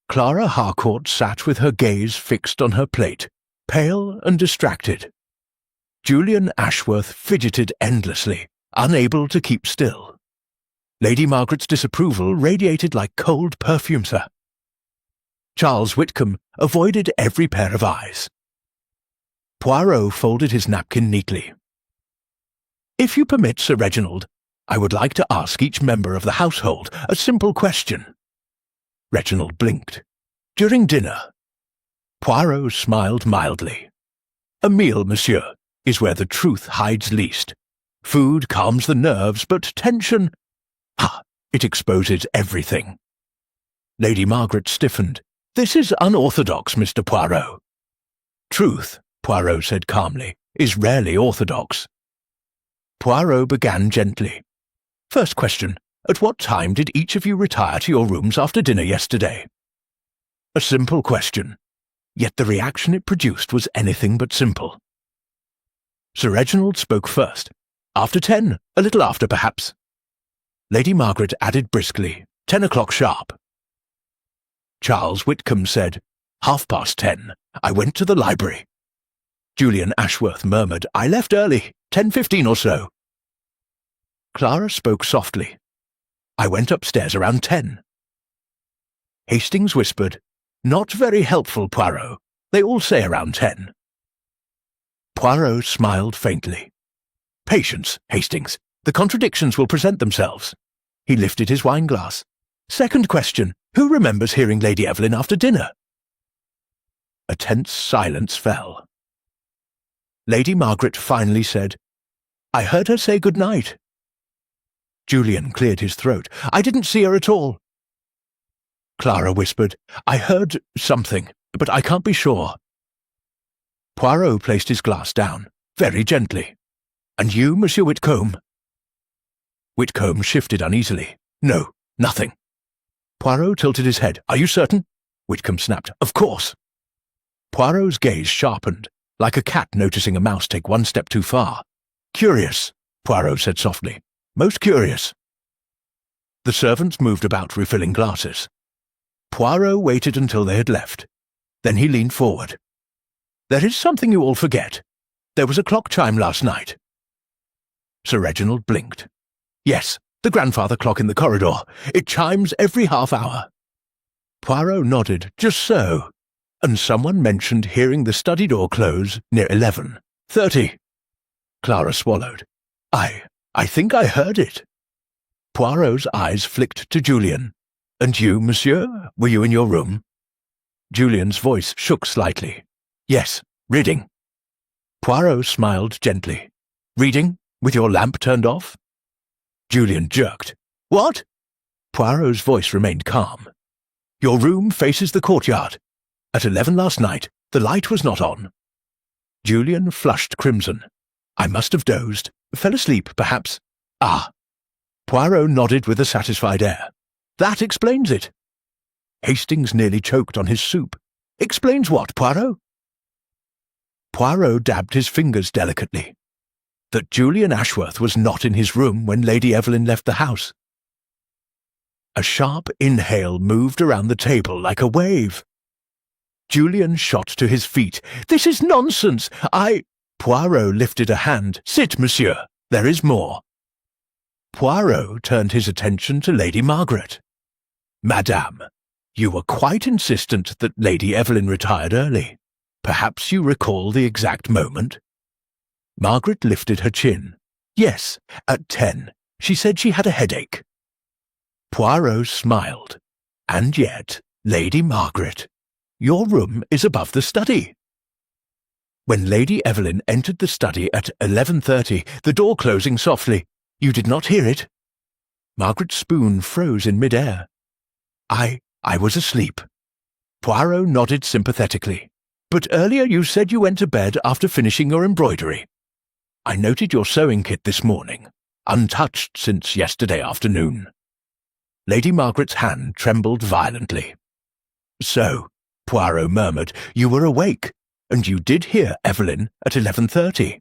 Clara Harcourt sat with her gaze fixed on her plate, pale and distracted. Julian Ashworth fidgeted endlessly, unable to keep still. Lady Margaret's disapproval radiated like cold perfume, sir. Charles Whitcomb avoided every pair of eyes. Poirot folded his napkin neatly. If you permit, Sir Reginald, I would like to ask each member of the household a simple question. Reginald blinked. During dinner. Poirot smiled mildly. A meal, monsieur, is where the truth hides least. Food calms the nerves, but tension... it exposes everything. Lady Margaret stiffened. This is unorthodox, Mr. Poirot. Truth, Poirot said calmly, is rarely orthodox. Poirot began gently. First question. At what time did each of you retire to your rooms after dinner yesterday? A simple question, yet the reaction it produced was anything but simple. Sir Reginald spoke first. After 10, a little after perhaps. Lady Margaret added briskly, 10 o'clock sharp. Charles Whitcomb said, 10:30. I went to the library. Julian Ashworth murmured, I left early, 10:15 or so. Clara spoke softly. I went upstairs around 10. Hastings whispered, Not very helpful, Poirot. They all say around 10. Poirot smiled faintly. Patience, Hastings. The contradictions will present themselves. He lifted his wineglass. Second question. Who remembers hearing Lady Evelyn after dinner? A tense silence fell. Lady Margaret finally said, I heard her say good night. Julian cleared his throat. I didn't see her at all. Clara whispered, I heard something, but I can't be sure. Poirot placed his glass down, very gently. And you, Monsieur Whitcomb? Whitcomb shifted uneasily. No, nothing. Poirot tilted his head. Are you certain? Whitcomb snapped. Of course. Poirot's gaze sharpened, like a cat noticing a mouse take one step too far. Curious, Poirot said softly. Most curious. The servants moved about refilling glasses. Poirot waited until they had left. Then he leaned forward. There is something you all forget. There was a clock chime last night. Sir Reginald blinked. Yes, the grandfather clock in the corridor. It chimes every half hour. Poirot nodded. Just so. And someone mentioned hearing the study door close near 11:30. Clara swallowed. I think I heard it. Poirot's eyes flicked to Julian. And you, monsieur, were you in your room? Julian's voice shook slightly. Yes, reading. Poirot smiled gently. Reading? With your lamp turned off? Julian jerked. What? Poirot's voice remained calm. Your room faces the courtyard. At 11 last night, the light was not on. Julian flushed crimson. I must have dozed. Fell asleep, perhaps. Ah. Poirot nodded with a satisfied air. That explains it. Hastings nearly choked on his soup. Explains what, Poirot? Poirot dabbed his fingers delicately. That Julian Ashworth was not in his room when Lady Evelyn left the house. A sharp inhale moved around the table like a wave. Julian shot to his feet. This is nonsense! Poirot lifted a hand. Sit, monsieur. There is more. Poirot turned his attention to Lady Margaret. Madame, you were quite insistent that Lady Evelyn retired early. Perhaps you recall the exact moment? Margaret lifted her chin. Yes, at 10. She said she had a headache. Poirot smiled. And yet, Lady Margaret, your room is above the study. When Lady Evelyn entered the study at 11:30, the door closing softly, you did not hear it? Margaret's spoon froze in mid-air. I was asleep. Poirot nodded sympathetically. But earlier you said you went to bed after finishing your embroidery. I noted your sewing kit this morning, untouched since yesterday afternoon. Lady Margaret's hand trembled violently. So, Poirot murmured, you were awake, and you did hear Evelyn at 11:30.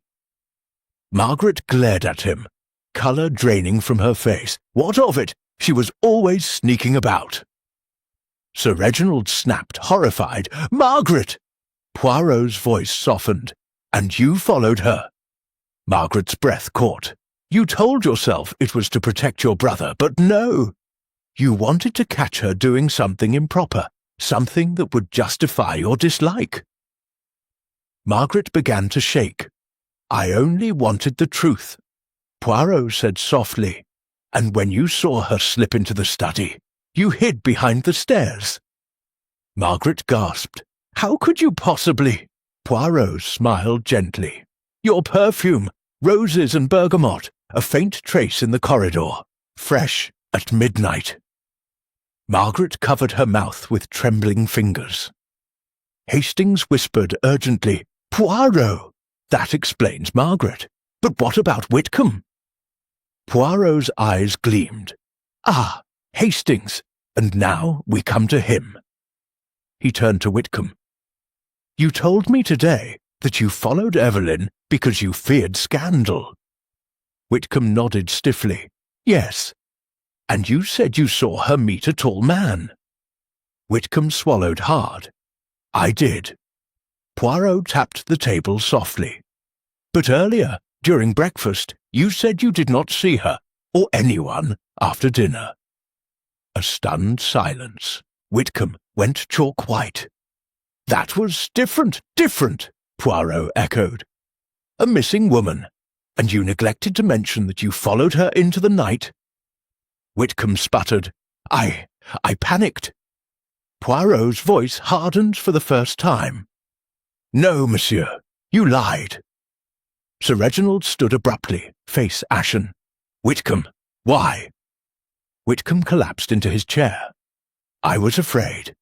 Margaret glared at him, colour draining from her face. What of it? She was always sneaking about. Sir Reginald snapped, horrified. Margaret! Poirot's voice softened. And you followed her. Margaret's breath caught. You told yourself it was to protect your brother, but no. You wanted to catch her doing something improper, something that would justify your dislike. Margaret began to shake. I only wanted the truth. Poirot said softly, and when you saw her slip into the study, you hid behind the stairs. Margaret gasped. How could you possibly? Poirot smiled gently. Your perfume, roses and bergamot, a faint trace in the corridor, fresh at midnight. Margaret covered her mouth with trembling fingers. Hastings whispered urgently, Poirot! That explains Margaret. But what about Whitcomb? Poirot's eyes gleamed. Ah, Hastings, and now we come to him. He turned to Whitcomb. You told me today that you followed Evelyn because you feared scandal. Whitcomb nodded stiffly. Yes. And you said you saw her meet a tall man. Whitcomb swallowed hard. I did. Poirot tapped the table softly. But earlier, during breakfast, you said you did not see her, or anyone, after dinner. A stunned silence. Whitcomb went chalk white. That was different, Poirot echoed. A missing woman, and you neglected to mention that you followed her into the night. Whitcomb sputtered. I panicked. Poirot's voice hardened for the first time. No, monsieur, you lied. Sir Reginald stood abruptly, face ashen. Whitcomb, why? Whitcomb collapsed into his chair. I was afraid.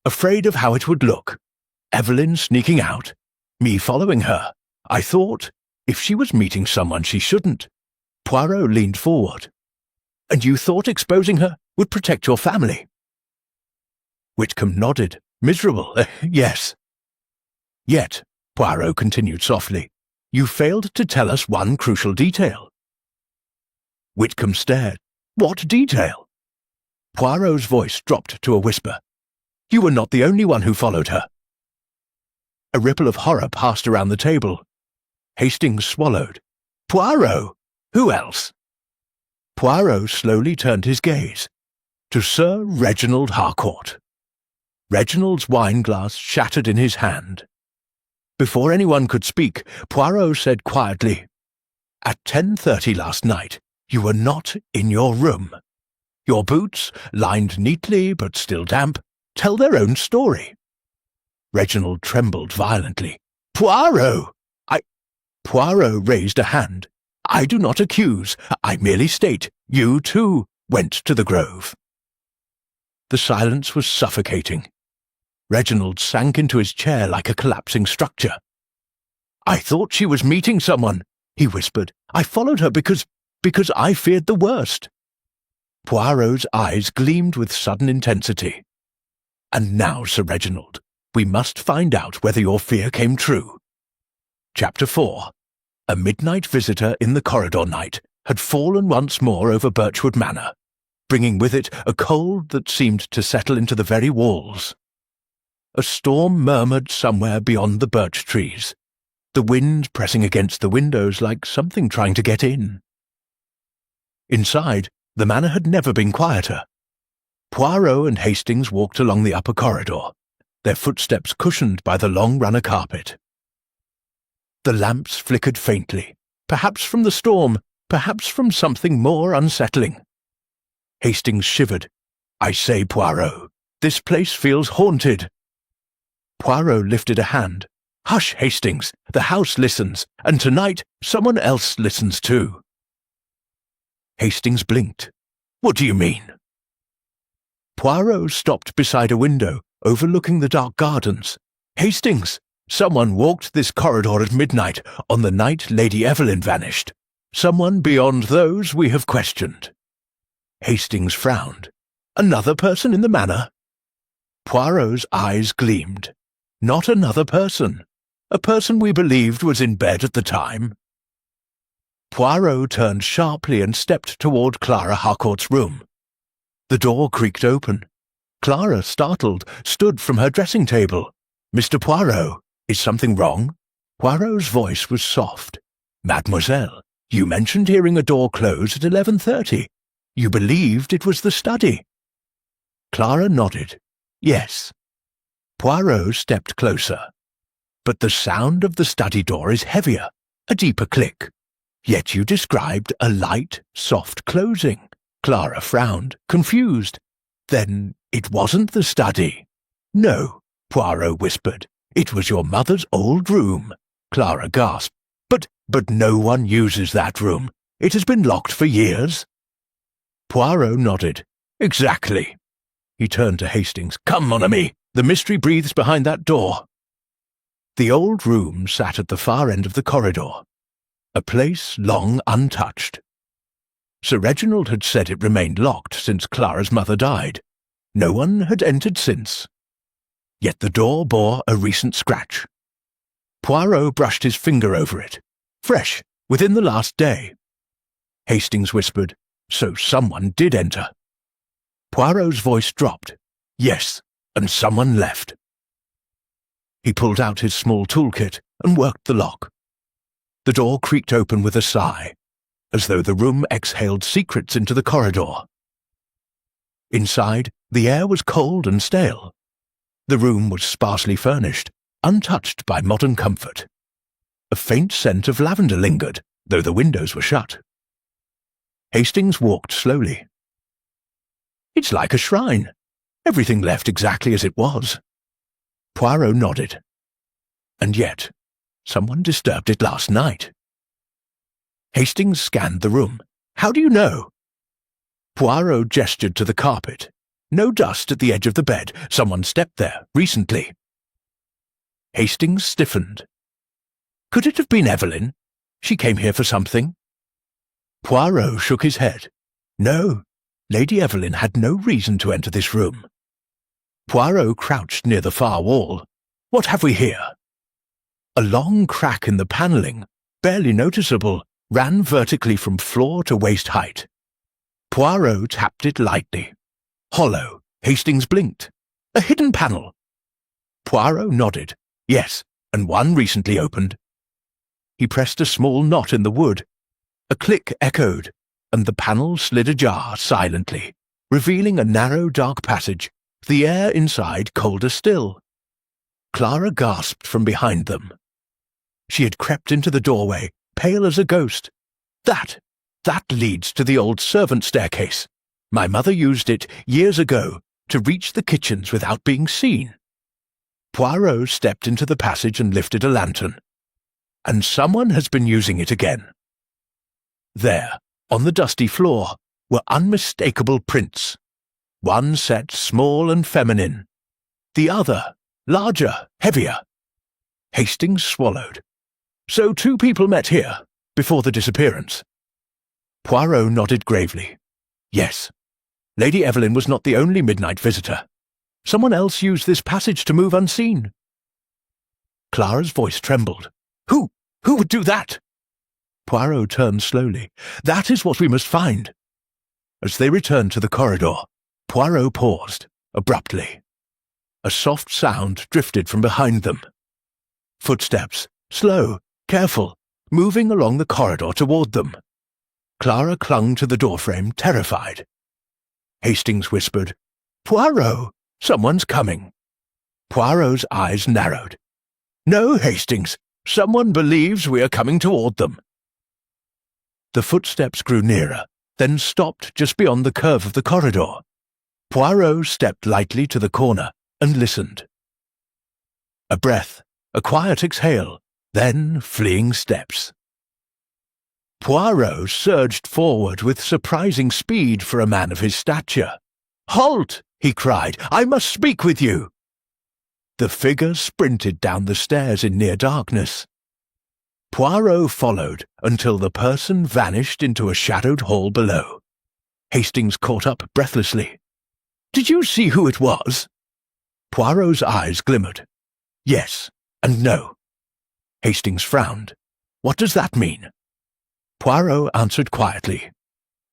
Afraid of how it would look. Evelyn sneaking out. Me following her. I thought, if she was meeting someone she shouldn't. Poirot leaned forward. And you thought exposing her would protect your family? Whitcomb nodded. Miserable, yes. Yet, Poirot continued softly, you failed to tell us one crucial detail. Whitcomb stared. What detail? Poirot's voice dropped to a whisper. You were not the only one who followed her. A ripple of horror passed around the table. Hastings swallowed. Poirot! Who else? Poirot slowly turned his gaze to Sir Reginald Harcourt. Reginald's wine-glass shattered in his hand. Before anyone could speak, Poirot said quietly, At 10:30 last night, you were not in your room. Your boots, lined neatly but still damp, tell their own story. Reginald trembled violently. Poirot! Poirot raised a hand. I do not accuse. I merely state, you, too, went to the grove. The silence was suffocating. Reginald sank into his chair like a collapsing structure. "I thought she was meeting someone," he whispered. "I followed her because I feared the worst." Poirot's eyes gleamed with sudden intensity. "And now, Sir Reginald, we must find out whether your fear came true." Chapter 4. A midnight visitor in the corridor night had fallen once more over Birchwood Manor, bringing with it a cold that seemed to settle into the very walls. A storm murmured somewhere beyond the birch trees, the wind pressing against the windows like something trying to get in. Inside, the manor had never been quieter. Poirot and Hastings walked along the upper corridor, their footsteps cushioned by the long runner carpet. The lamps flickered faintly, perhaps from the storm, perhaps from something more unsettling. Hastings shivered. "I say, Poirot, this place feels haunted." Poirot lifted a hand. "Hush, Hastings, the house listens, and tonight someone else listens too." Hastings blinked. "What do you mean?" Poirot stopped beside a window, overlooking the dark gardens. "Hastings, someone walked this corridor at midnight on the night Lady Evelyn vanished. Someone beyond those we have questioned." Hastings frowned. "Another person in the manor?" Poirot's eyes gleamed. "Not another person. A person we believed was in bed at the time." Poirot turned sharply and stepped toward Clara Harcourt's room. The door creaked open. Clara, startled, stood from her dressing table. "Mr. Poirot, is something wrong?" Poirot's voice was soft. "Mademoiselle, you mentioned hearing a door close at 11:30. You believed it was the study." Clara nodded. "Yes." Poirot stepped closer. "But the sound of the study door is heavier, a deeper click. Yet you described a light, soft closing." Clara frowned, confused. "Then it wasn't the study." "No," Poirot whispered. "It was your mother's old room." Clara gasped. But no one uses that room. It has been locked for years." Poirot nodded. "Exactly." He turned to Hastings. "Come, mon ami, the mystery breathes behind that door." The old room sat at the far end of the corridor, a place long untouched. Sir Reginald had said it remained locked since Clara's mother died. No one had entered since. Yet the door bore a recent scratch. Poirot brushed his finger over it. Fresh, within the last day. Hastings whispered, "So someone did enter." Poirot's voice dropped. "Yes, and someone left." He pulled out his small toolkit and worked the lock. The door creaked open with a sigh, as though the room exhaled secrets into the corridor. Inside, the air was cold and stale. The room was sparsely furnished, untouched by modern comfort. A faint scent of lavender lingered, though the windows were shut. Hastings walked slowly. "It's like a shrine. Everything left exactly as it was." Poirot nodded. "And yet, someone disturbed it last night." Hastings scanned the room. "How do you know?" Poirot gestured to the carpet. "No dust at the edge of the bed. Someone stepped there, recently." Hastings stiffened. "Could it have been Evelyn? She came here for something." Poirot shook his head. "No, Lady Evelyn had no reason to enter this room." Poirot crouched near the far wall. "What have we here?" A long crack in the panelling, barely noticeable, ran vertically from floor to waist height. Poirot tapped it lightly. Hollow. Hastings blinked. "A hidden panel." Poirot nodded. "Yes, and one recently opened." He pressed a small knot in the wood. A click echoed, and the panel slid ajar silently, revealing a narrow dark passage, the air inside colder still. Clara gasped from behind them. She had crept into the doorway, pale as a ghost. That leads to the old servant staircase. My mother used it years ago to reach the kitchens without being seen." Poirot stepped into the passage and lifted a lantern. "And someone has been using it again." There, on the dusty floor, were unmistakable prints. One set small and feminine, the other larger, heavier. Hastings swallowed. So 2 people met here, before the disappearance. Poirot nodded gravely. Yes, Lady Evelyn was not the only midnight visitor. Someone else used this passage to move unseen. Clara's voice trembled. Who would do that? Poirot turned slowly. That is what we must find. As they returned to the corridor, Poirot paused, abruptly. A soft sound drifted from behind them. Footsteps, slow, careful, moving along the corridor toward them. Clara clung to the doorframe, terrified. Hastings whispered, Poirot, someone's coming. Poirot's eyes narrowed. No, Hastings, someone believes we are coming toward them. The footsteps grew nearer, then stopped just beyond the curve of the corridor. Poirot stepped lightly to the corner and listened. A breath, a quiet exhale, then fleeing steps. Poirot surged forward with surprising speed for a man of his stature. Halt! He cried. I must speak with you. The figure sprinted down the stairs in near darkness. Poirot followed until the person vanished into a shadowed hall below. Hastings caught up breathlessly. Did you see who it was? Poirot's eyes glimmered. Yes and no. Hastings frowned. What does that mean? Poirot answered quietly.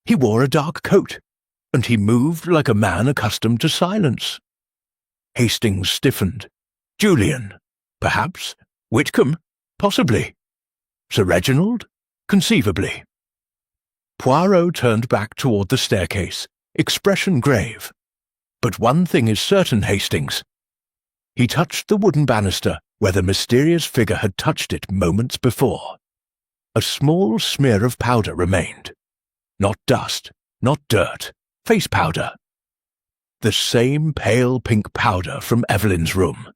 He wore a dark coat, and he moved like a man accustomed to silence. Hastings stiffened. Julian, perhaps. Whitcomb, possibly. Sir Reginald, conceivably. Poirot turned back toward the staircase, expression grave. But one thing is certain, Hastings. He touched the wooden banister where the mysterious figure had touched it moments before. A small smear of powder remained. Not dust, not dirt, face powder. The same pale pink powder from Evelyn's room.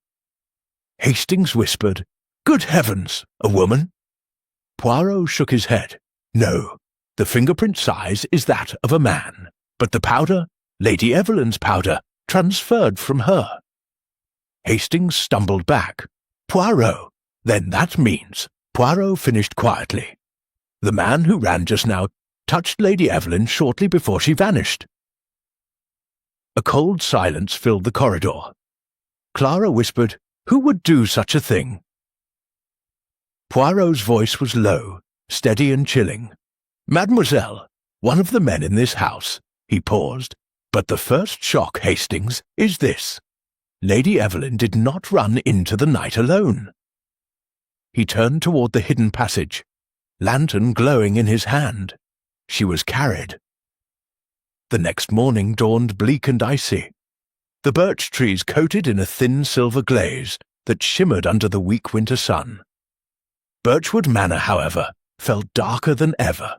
Hastings whispered, Good heavens, a woman? Poirot shook his head. No, the fingerprint size is that of a man, but the powder, Lady Evelyn's powder, transferred from her. Hastings stumbled back. Poirot, then that means, Poirot finished quietly. The man who ran just now touched Lady Evelyn shortly before she vanished. A cold silence filled the corridor. Clara whispered, Who would do such a thing? Poirot's voice was low, steady and chilling. Mademoiselle, one of the men in this house. He paused. But the first shock, Hastings, is this. Lady Evelyn did not run into the night alone. He turned toward the hidden passage, lantern glowing in his hand. She was carried. The next morning dawned bleak and icy. The birch trees coated in a thin silver glaze that shimmered under the weak winter sun. Birchwood Manor, however, felt darker than ever,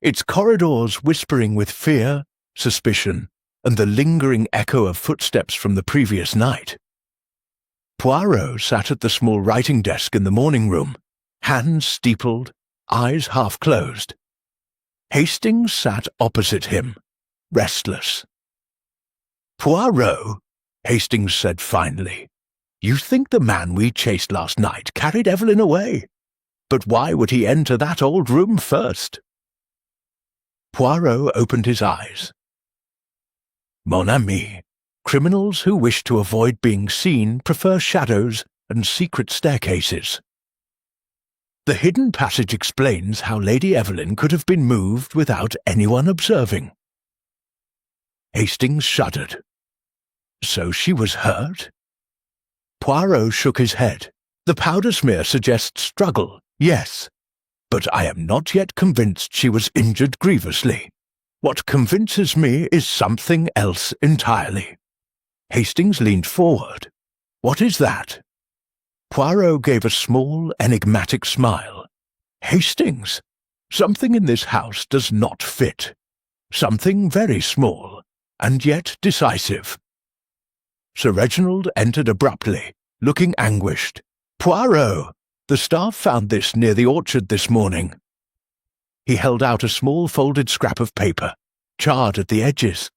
its corridors whispering with fear, suspicion, and the lingering echo of footsteps from the previous night. Poirot sat at the small writing desk in the morning room, hands steepled, eyes half closed. Hastings sat opposite him, restless. Poirot, Hastings said finally, you think the man we chased last night carried Evelyn away? But why would he enter that old room first? Poirot opened his eyes. Mon ami, criminals who wish to avoid being seen prefer shadows and secret staircases. The hidden passage explains how Lady Evelyn could have been moved without anyone observing. Hastings shuddered. So she was hurt? Poirot shook his head. The powder smear suggests struggle, yes, but I am not yet convinced she was injured grievously. What convinces me is something else entirely. Hastings leaned forward. What is that? Poirot gave a small, enigmatic smile. Hastings, something in this house does not fit. Something very small, and yet decisive. Sir Reginald entered abruptly, looking anguished. Poirot, the staff found this near the orchard this morning. He held out a small folded scrap of paper, charred at the edges.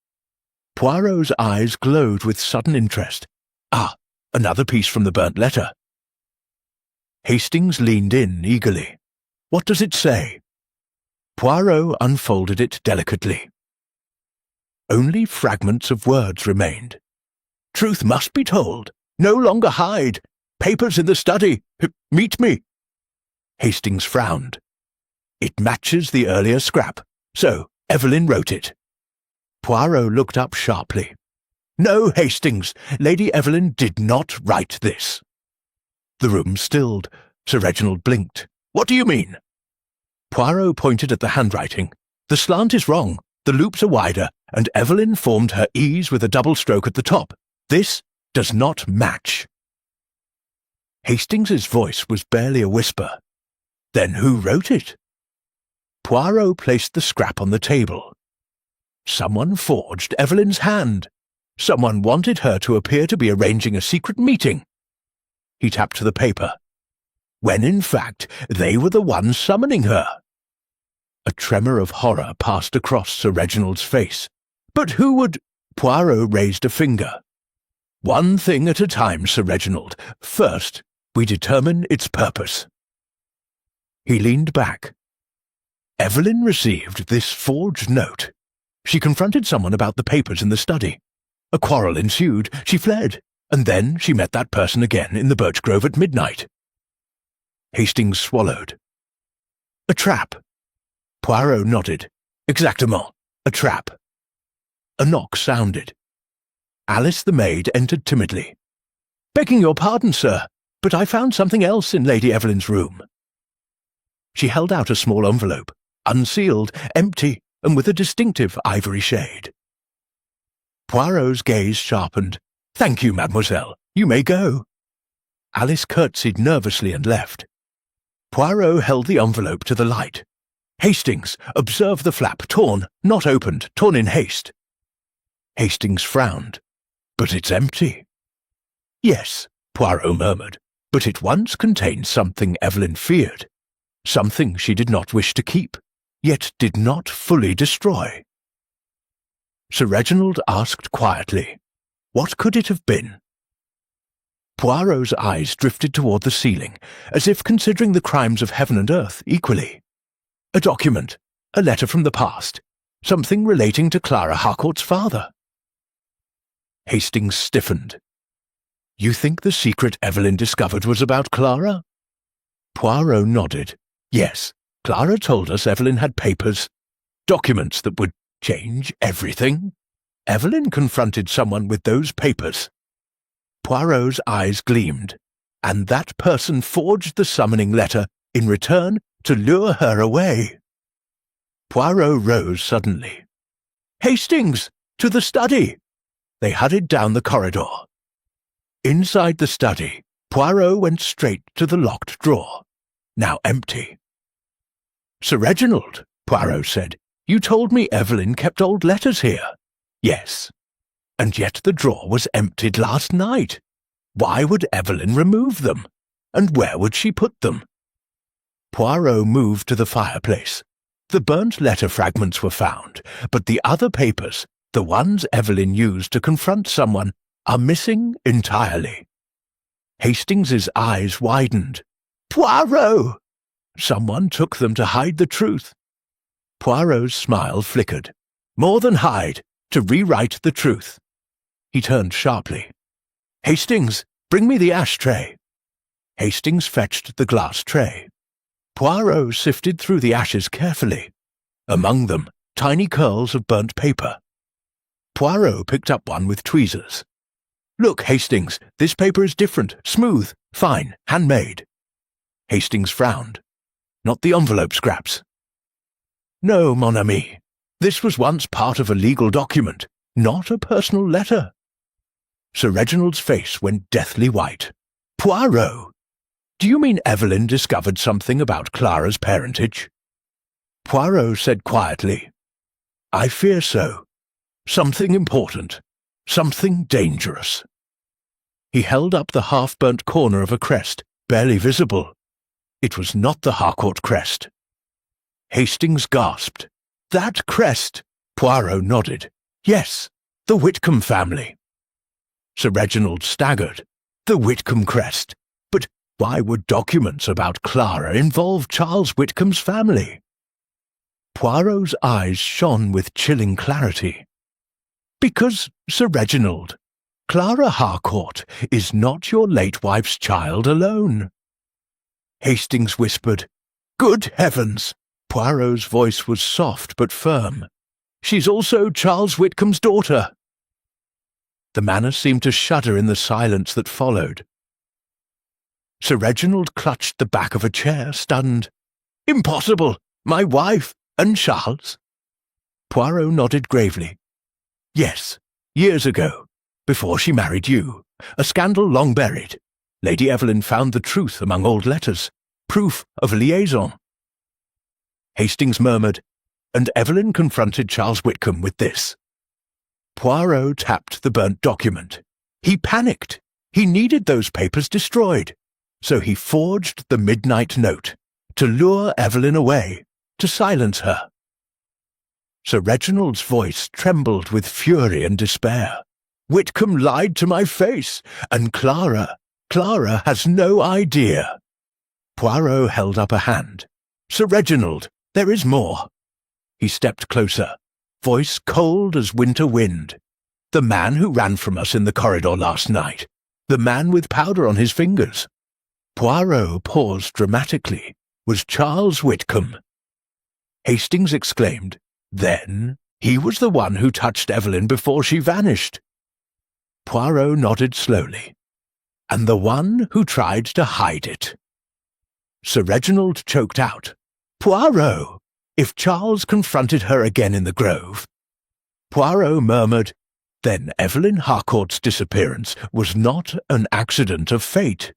Poirot's eyes glowed with sudden interest. Ah, another piece from the burnt letter. Hastings leaned in eagerly. What does it say? Poirot unfolded it delicately. Only fragments of words remained. Truth must be told. No longer hide. Papers in the study. Meet me. Hastings frowned. It matches the earlier scrap. So, Evelyn wrote it. Poirot looked up sharply. No, Hastings, Lady Evelyn did not write this. The room stilled. Sir Reginald blinked. What do you mean? Poirot pointed at the handwriting. The slant is wrong. The loops are wider, and Evelyn formed her E's with a double stroke at the top. This does not match. Hastings's voice was barely a whisper. Then who wrote it? Poirot placed the scrap on the table. Someone forged Evelyn's hand. Someone wanted her to appear to be arranging a secret meeting. He tapped the paper. When in fact they were the ones summoning her. A tremor of horror passed across Sir Reginald's face. But who would... Poirot raised a finger. One thing at a time, Sir Reginald. First, we determine its purpose. He leaned back. Evelyn received this forged note. She confronted someone about the papers in the study. A quarrel ensued. She fled, and then she met that person again in the birch grove at midnight. Hastings swallowed. A trap. Poirot nodded. Exactement. A trap. A knock sounded. Alice the maid entered timidly. Begging your pardon, sir, but I found something else in Lady Evelyn's room. She held out a small envelope, unsealed, empty, and with a distinctive ivory shade. Poirot's gaze sharpened. Thank you, mademoiselle. You may go. Alice curtsied nervously and left. Poirot held the envelope to the light. Hastings, observe the flap, torn, not opened, torn in haste. Hastings frowned. But it's empty. Yes, Poirot murmured, but it once contained something Evelyn feared, something she did not wish to keep, yet did not fully destroy. Sir Reginald asked quietly, what could it have been? Poirot's eyes drifted toward the ceiling, as if considering the crimes of heaven and earth equally. A document, a letter from the past, something relating to Clara Harcourt's father. Hastings stiffened. You think the secret Evelyn discovered was about Clara? Poirot nodded. Yes, Clara told us Evelyn had papers, documents that would change everything. Evelyn confronted someone with those papers. Poirot's eyes gleamed, and that person forged the summoning letter in return to lure her away. Poirot rose suddenly. Hastings, to the study! They hurried down the corridor. Inside the study, Poirot went straight to the locked drawer, now empty. Sir Reginald, Poirot said, you told me Evelyn kept old letters here. Yes, and yet the drawer was emptied last night. Why would Evelyn remove them? And where would she put them? Poirot moved to the fireplace. The burnt letter fragments were found, but the other papers, the ones Evelyn used to confront someone, are missing entirely. Hastings's eyes widened. Poirot! Someone took them to hide the truth. Poirot's smile flickered. More than hide, to rewrite the truth. He turned sharply. Hastings, bring me the ashtray. Hastings fetched the glass tray. Poirot sifted through the ashes carefully. Among them, tiny curls of burnt paper. Poirot picked up one with tweezers. Look, Hastings, this paper is different, smooth, fine, handmade. Hastings frowned. Not the envelope scraps. No, mon ami. This was once part of a legal document, not a personal letter. Sir Reginald's face went deathly white. Poirot! Do you mean Evelyn discovered something about Clara's parentage? Poirot said quietly, I fear so. Something important. Something dangerous. He held up the half-burnt corner of a crest, barely visible. It was not the Harcourt crest. Hastings gasped. That crest! Poirot nodded. Yes, The Whitcomb family. Sir Reginald staggered. The Whitcomb crest. But why would documents about Clara involve Charles Whitcomb's family? Poirot's eyes shone with chilling clarity. Because, Sir Reginald, Clara Harcourt is not your late wife's child alone. Hastings whispered, "Good heavens!" Poirot's voice was soft but firm. "She's also Charles Whitcomb's daughter." The Manor seemed to shudder in the silence that followed. Sir Reginald clutched the back of a chair, stunned. "Impossible! My wife and Charles?" Poirot nodded gravely. "Yes, years ago, before she married you, a scandal long buried. Lady Evelyn found the truth among old letters, proof of a liaison." Hastings murmured, "And Evelyn confronted Charles Whitcomb with this." Poirot tapped the burnt document. He panicked. He needed those papers destroyed. So he forged the midnight note, to lure Evelyn away, to silence her. Sir Reginald's voice trembled with fury and despair. "Whitcomb lied to my face, and Clara has no idea." Poirot held up a hand. "Sir Reginald, there is more." He stepped closer, voice cold as winter wind. "The man who ran from us in the corridor last night. The man with powder on his fingers." Poirot paused dramatically. "Was Charles Whitcomb." Hastings exclaimed, "Then he was the one who touched Evelyn before she vanished." Poirot nodded slowly. "And the one who tried to hide it." Sir Reginald choked out, "Poirot! If Charles confronted her again in the grove—" Poirot murmured, "Then Evelyn Harcourt's disappearance was not an accident of fate."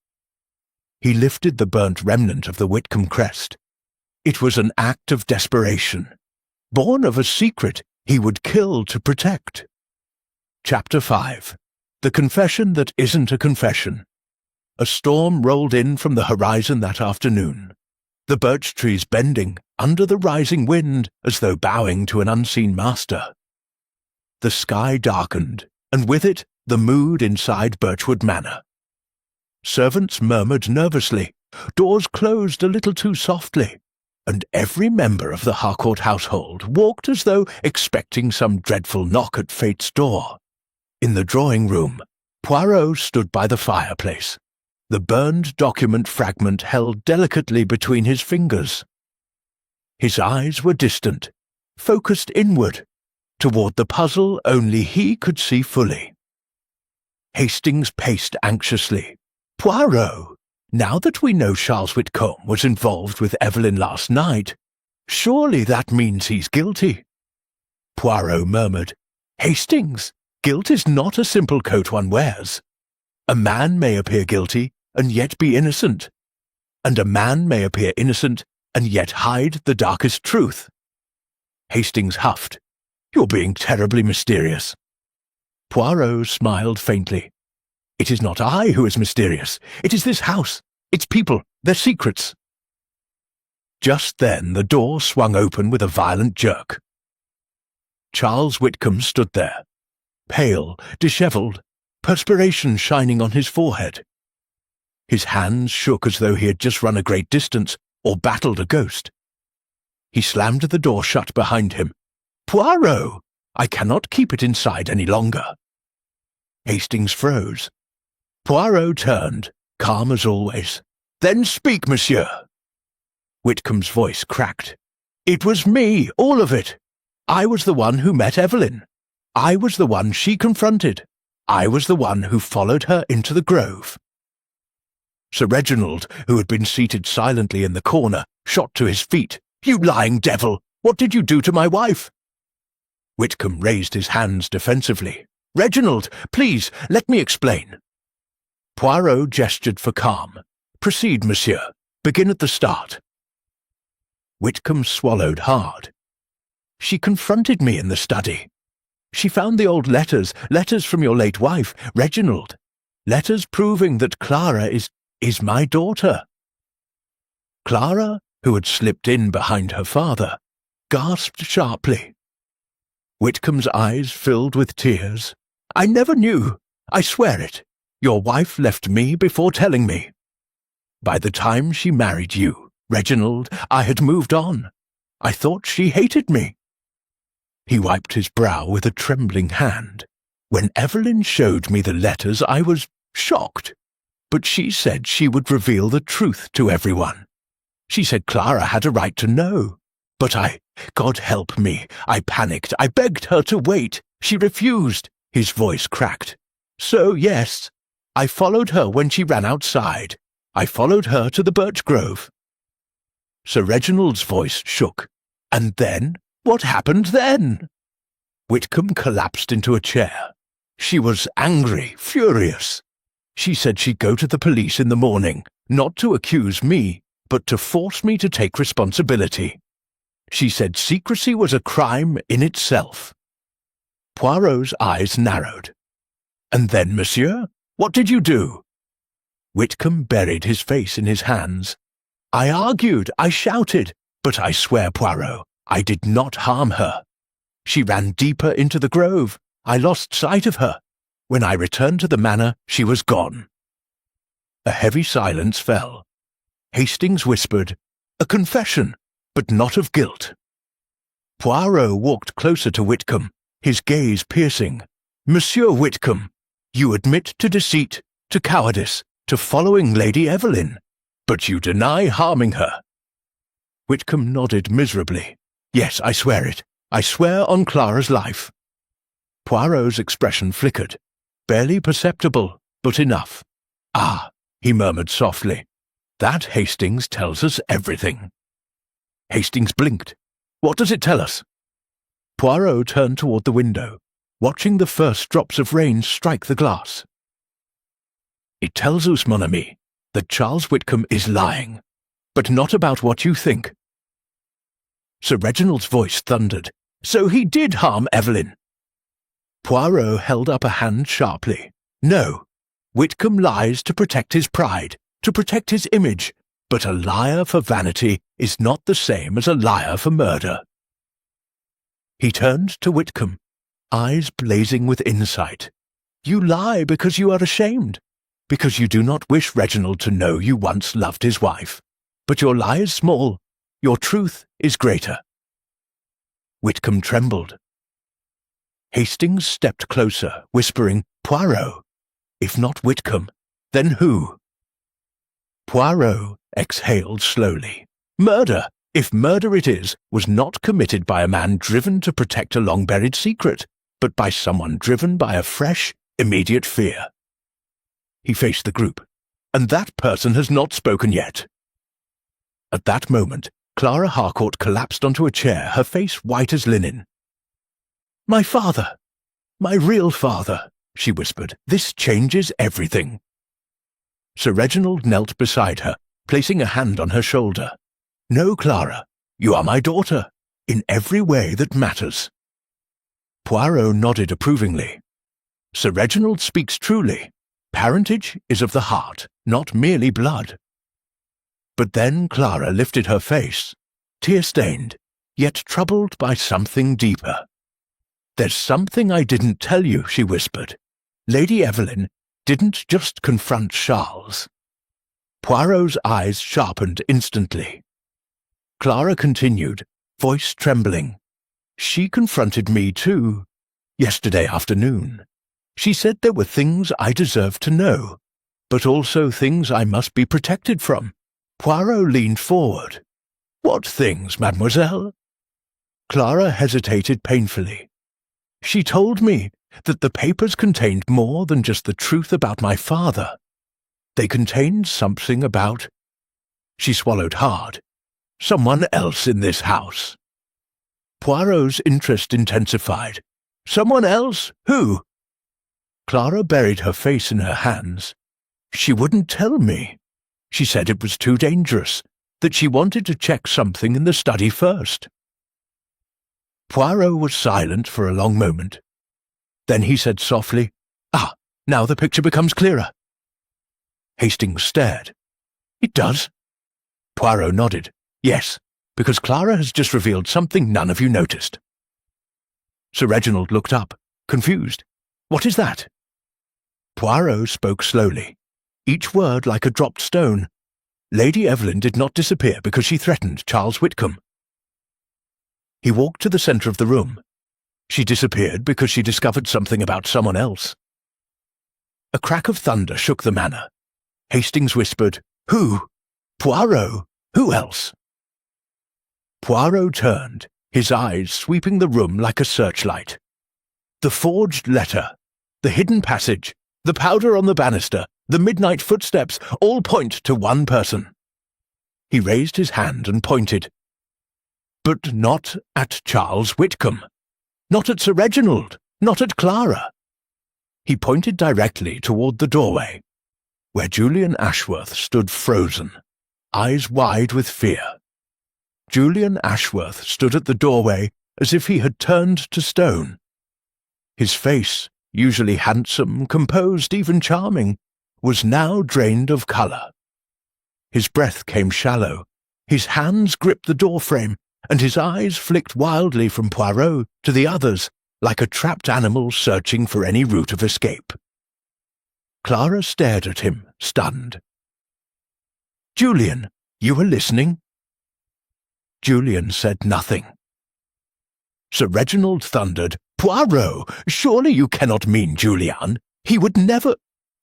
He lifted the burnt remnant of the Whitcomb crest. It was an act of desperation, born of a secret he would kill to protect. Chapter 5. The Confession That Isn't a Confession. A storm rolled in from the horizon that afternoon, the birch trees bending under the rising wind as though bowing to an unseen master. The sky darkened, and with it the mood inside Birchwood Manor. Servants murmured nervously, doors closed a little too softly, and every member of the Harcourt household walked as though expecting some dreadful knock at fate's door. In the drawing-room, Poirot stood by the fireplace, the burned document fragment held delicately between his fingers. His eyes were distant, focused inward, toward the puzzle only he could see fully. Hastings paced anxiously. "Poirot, now that we know Charles Whitcomb was involved with Evelyn last night, surely that means he's guilty." Poirot murmured, "Hastings, guilt is not a simple coat one wears. A man may appear guilty and yet be innocent, and a man may appear innocent and yet hide the darkest truth." Hastings huffed. "You're being terribly mysterious." Poirot smiled faintly. "It is not I who is mysterious. It is this house, its people, their secrets." Just then the door swung open with a violent jerk. Charles Whitcomb stood there, pale, dishevelled, perspiration shining on his forehead. His hands shook as though he had just run a great distance or battled a ghost. He slammed the door shut behind him. "Poirot! I cannot keep it inside any longer." Hastings froze. Poirot turned, calm as always. "Then speak, monsieur." Whitcomb's voice cracked. "It was me, all of it. I was the one who met Evelyn. I was the one she confronted. I was the one who followed her into the grove." Sir Reginald, who had been seated silently in the corner, shot to his feet. "You lying devil! What did you do to my wife?" Whitcomb raised his hands defensively. "Reginald, please, let me explain." Poirot gestured for calm. "Proceed, monsieur. Begin at the start." Whitcomb swallowed hard. "She confronted me in the study. She found the old letters from your late wife, Reginald. Letters proving that Clara is my daughter." Clara, who had slipped in behind her father, gasped sharply. Whitcomb's eyes filled with tears. "I never knew. I swear it. Your wife left me before telling me. By the time she married you, Reginald, I had moved on. I thought she hated me." He wiped his brow with a trembling hand. "When Evelyn showed me the letters, I was shocked. But she said she would reveal the truth to everyone. She said Clara had a right to know. But God help me, I panicked. I begged her to wait. She refused." His voice cracked. "So, yes, I followed her when she ran outside. I followed her to the birch grove." Sir Reginald's voice shook. "And then? What happened then?" Whitcomb collapsed into a chair. She was angry, furious. She said she'd go to the police in the morning, not to accuse me, but to force me to take responsibility. She said secrecy was a crime in itself. Poirot's eyes narrowed. "And then, monsieur, what did you do?" Whitcomb buried his face in his hands. "I argued, I shouted, but I swear, Poirot, I did not harm her. She ran deeper into the grove. I lost sight of her. When I returned to the manor, she was gone." A heavy silence fell. Hastings whispered, "A confession, but not of guilt." Poirot walked closer to Whitcomb, his gaze piercing. "Monsieur Whitcomb, you admit to deceit, to cowardice, to following Lady Evelyn, but you deny harming her." Whitcomb nodded miserably. "Yes, I swear it. I swear on Clara's life." Poirot's expression flickered. Barely perceptible, but enough. "Ah," he murmured softly. "That, Hastings, tells us everything." Hastings blinked. "What does it tell us?" Poirot turned toward the window, watching the first drops of rain strike the glass. "It tells us, mon ami, that Charles Whitcomb is lying, but not about what you think." Sir Reginald's voice thundered. "So he did harm Evelyn?" Poirot held up a hand sharply. "No. Whitcomb lies to protect his pride, to protect his image, but a liar for vanity is not the same as a liar for murder." He turned to Whitcomb, eyes blazing with insight. "You lie because you are ashamed, because you do not wish Reginald to know you once loved his wife. But your lie is small, your truth is greater." Whitcomb trembled. Hastings stepped closer, whispering, "Poirot. If not Whitcomb, then who?" Poirot exhaled slowly. "Murder, if murder it is, was not committed by a man driven to protect a long-buried secret, but by someone driven by a fresh, immediate fear." He faced the group. "And that person has not spoken yet." At that moment, Clara Harcourt collapsed onto a chair, her face white as linen. "My father! My real father!" she whispered. "This changes everything." Sir Reginald knelt beside her, placing a hand on her shoulder. "No, Clara, you are my daughter, in every way that matters." Poirot nodded approvingly. "Sir Reginald speaks truly. Parentage is of the heart, not merely blood." But then Clara lifted her face, tear-stained, yet troubled by something deeper. "There's something I didn't tell you," she whispered. "Lady Evelyn didn't just confront Charles." Poirot's eyes sharpened instantly. Clara continued, voice trembling. "She confronted me too, yesterday afternoon. She said there were things I deserved to know, but also things I must be protected from." Poirot leaned forward. "What things, mademoiselle?" Clara hesitated painfully. "She told me that the papers contained more than just the truth about my father. They contained something about—" She swallowed hard. "Someone else in this house." Poirot's interest intensified. "Someone else? Who?" Clara buried her face in her hands. "She wouldn't tell me. She said it was too dangerous, that she wanted to check something in the study first." Poirot was silent for a long moment. Then he said softly, "Ah, now the picture becomes clearer." Hastings stared. "It does?" Poirot nodded. "Yes, because Clara has just revealed something none of you noticed." Sir Reginald looked up, confused. "What is that?" Poirot spoke slowly, each word like a dropped stone. Lady Evelyn did not disappear because she threatened Charles Whitcomb. He walked to the centre of the room. She disappeared because she discovered something about someone else. A crack of thunder shook the manor. Hastings whispered, "Who? Poirot? Who else?" Poirot turned, his eyes sweeping the room like a searchlight. The forged letter, the hidden passage, the powder on the banister, the midnight footsteps, all point to one person. He raised his hand and pointed. But not at Charles Whitcomb. Not at Sir Reginald. Not at Clara. He pointed directly toward the doorway, where Julian Ashworth stood frozen, eyes wide with fear. Julian Ashworth stood at the doorway as if he had turned to stone. His face, usually handsome, composed, even charming, was now drained of colour. His breath came shallow, his hands gripped the doorframe, and his eyes flicked wildly from Poirot to the others, like a trapped animal searching for any route of escape. Clara stared at him, stunned. "Julian, you were listening?" Julian said nothing. Sir Reginald thundered, "Poirot, surely you cannot mean Julian. He would never—"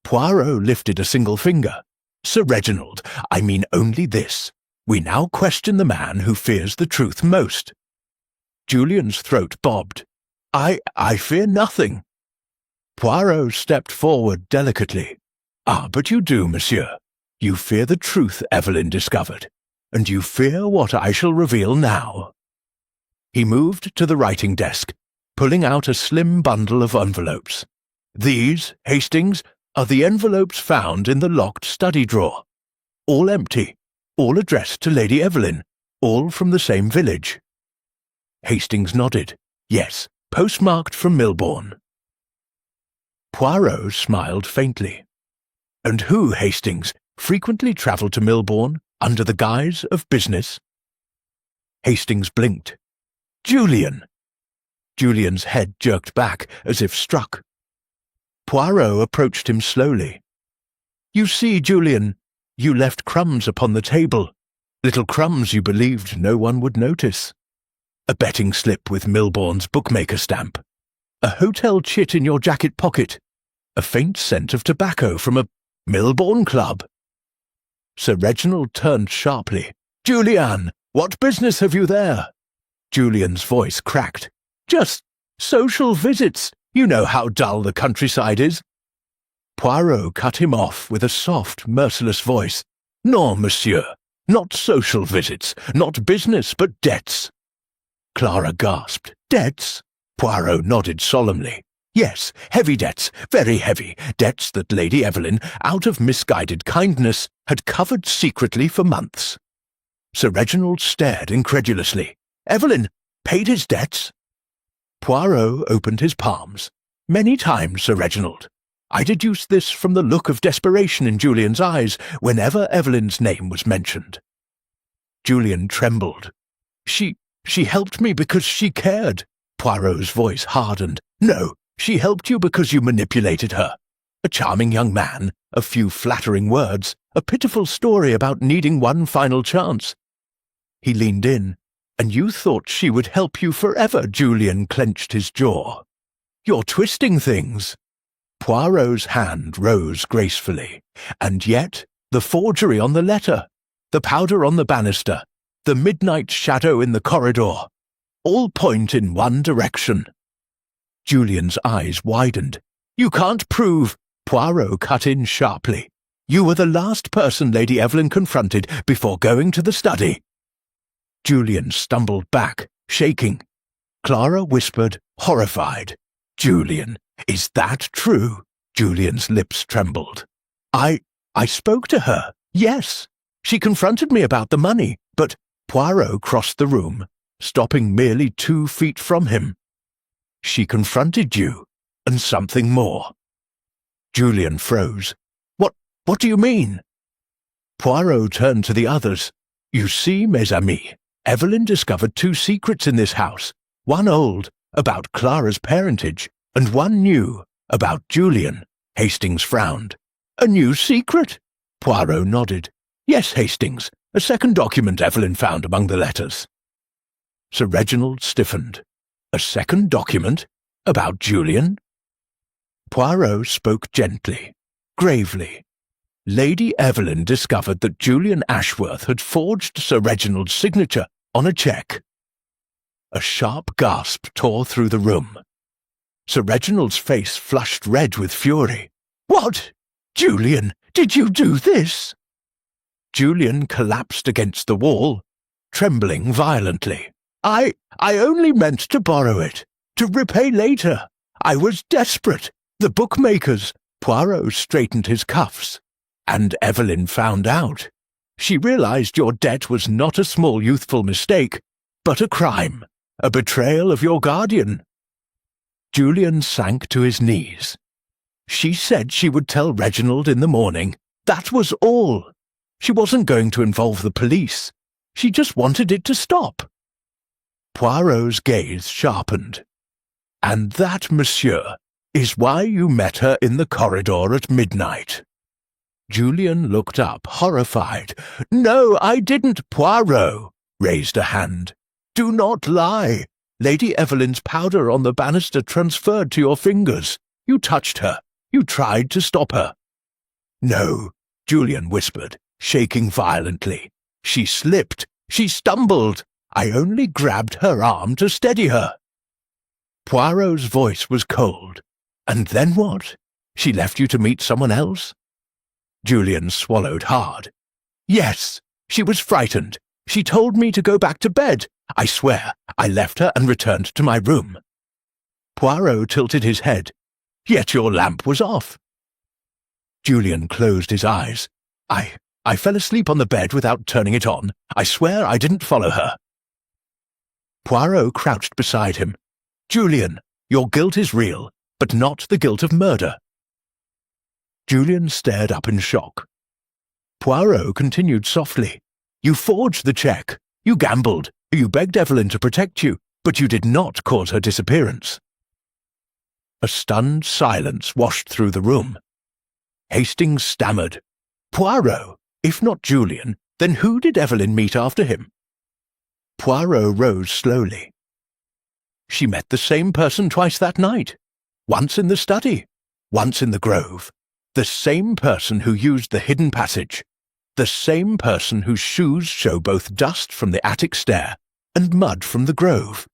Poirot lifted a single finger. "Sir Reginald, I mean only this. We now question the man who fears the truth most." Julian's throat bobbed. I fear nothing." Poirot stepped forward delicately. "Ah, but you do, monsieur. You fear the truth Evelyn discovered, and you fear what I shall reveal now." He moved to the writing desk, pulling out a slim bundle of envelopes. "These, Hastings, are the envelopes found in the locked study drawer. All empty, all addressed to Lady Evelyn, all from the same village." Hastings nodded. "Yes, postmarked from Milbourne." Poirot smiled faintly. "And who, Hastings, frequently travelled to Milbourne under the guise of business?" Hastings blinked. "Julian!" Julian's head jerked back as if struck. Poirot approached him slowly. "You see, Julian, you left crumbs upon the table, little crumbs you believed no one would notice. A betting slip with Milbourne's bookmaker stamp, a hotel chit in your jacket pocket, a faint scent of tobacco from a Milbourne club." Sir Reginald turned sharply. "Julian, what business have you there?" Julian's voice cracked. "Just social visits. You know how dull the countryside is." Poirot cut him off with a soft, merciless voice. "Non, monsieur. Not social visits, not business, but debts." Clara gasped. "Debts?" Poirot nodded solemnly. "Yes, heavy debts, very heavy, debts that Lady Evelyn, out of misguided kindness, had covered secretly for months." Sir Reginald stared incredulously. "Evelyn paid his debts?" Poirot opened his palms. "Many times, Sir Reginald. I deduced this from the look of desperation in Julian's eyes whenever Evelyn's name was mentioned." Julian trembled. She helped me because she cared." Poirot's voice hardened. "No, she helped you because you manipulated her. A charming young man, a few flattering words, a pitiful story about needing one final chance. He leaned in. "And you thought she would help you forever." Julian clenched his jaw. "You're twisting things." Poirot's hand rose gracefully. "And yet, the forgery on the letter, the powder on the banister, the midnight shadow in the corridor, all point in one direction." Julian's eyes widened. "You can't prove—" Poirot cut in sharply. "You were the last person Lady Evelyn confronted before going to the study." Julian stumbled back, shaking. Clara whispered, horrified, "Julian, is that true?" Julian's lips trembled. I spoke to her, yes. She confronted me about the money, but..." Poirot crossed the room, stopping merely 2 feet from him. "She confronted you, and something more." Julian froze. What do you mean?" Poirot turned to the others. "You see, mes amis, Evelyn discovered 2 secrets in this house, one old, about Clara's parentage, and one new, about Julian. Hastings frowned. A new secret? Poirot nodded. Yes, Hastings, a second document Evelyn found among the letters. Sir Reginald stiffened. A second document? About Julian? Poirot spoke gently, gravely. Lady Evelyn discovered that Julian Ashworth had forged Sir Reginald's signature on a cheque. A sharp gasp tore through the room. Sir Reginald's face flushed red with fury. What? Julian, did you do this? Julian collapsed against the wall, trembling violently. I only meant to borrow it, to repay later. I was desperate. The bookmakers. Poirot straightened his cuffs. And Evelyn found out. She realized your debt was not a small youthful mistake, but a crime, a betrayal of your guardian. Julian sank to his knees. She said she would tell Reginald in the morning. That was all. She wasn't going to involve the police. She just wanted it to stop. Poirot's gaze sharpened. And that, monsieur, is why you met her in the corridor at midnight. Julian looked up, horrified. No, I didn't. Poirot raised a hand. Do not lie. Lady Evelyn's powder on the banister transferred to your fingers. You touched her. You tried to stop her. No, Julian whispered, shaking violently. She slipped. She stumbled. I only grabbed her arm to steady her. Poirot's voice was cold. And then what? She left you to meet someone else? Julian swallowed hard. Yes, she was frightened. She told me to go back to bed. I swear, I left her and returned to my room. Poirot tilted his head. Yet your lamp was off. Julian closed his eyes. I fell asleep on the bed without turning it on. I swear I didn't follow her. Poirot crouched beside him. Julian, your guilt is real, but not the guilt of murder. Julian stared up in shock. Poirot continued softly. You forged the cheque. You gambled. You begged Evelyn to protect you, but you did not cause her disappearance. A stunned silence washed through the room. Hastings stammered. Poirot, if not Julian, then who did Evelyn meet after him? Poirot rose slowly. She met the same person twice that night. Once in the study, once in the grove. The same person who used the hidden passage. The same person whose shoes show both dust from the attic stair and mud from the grove.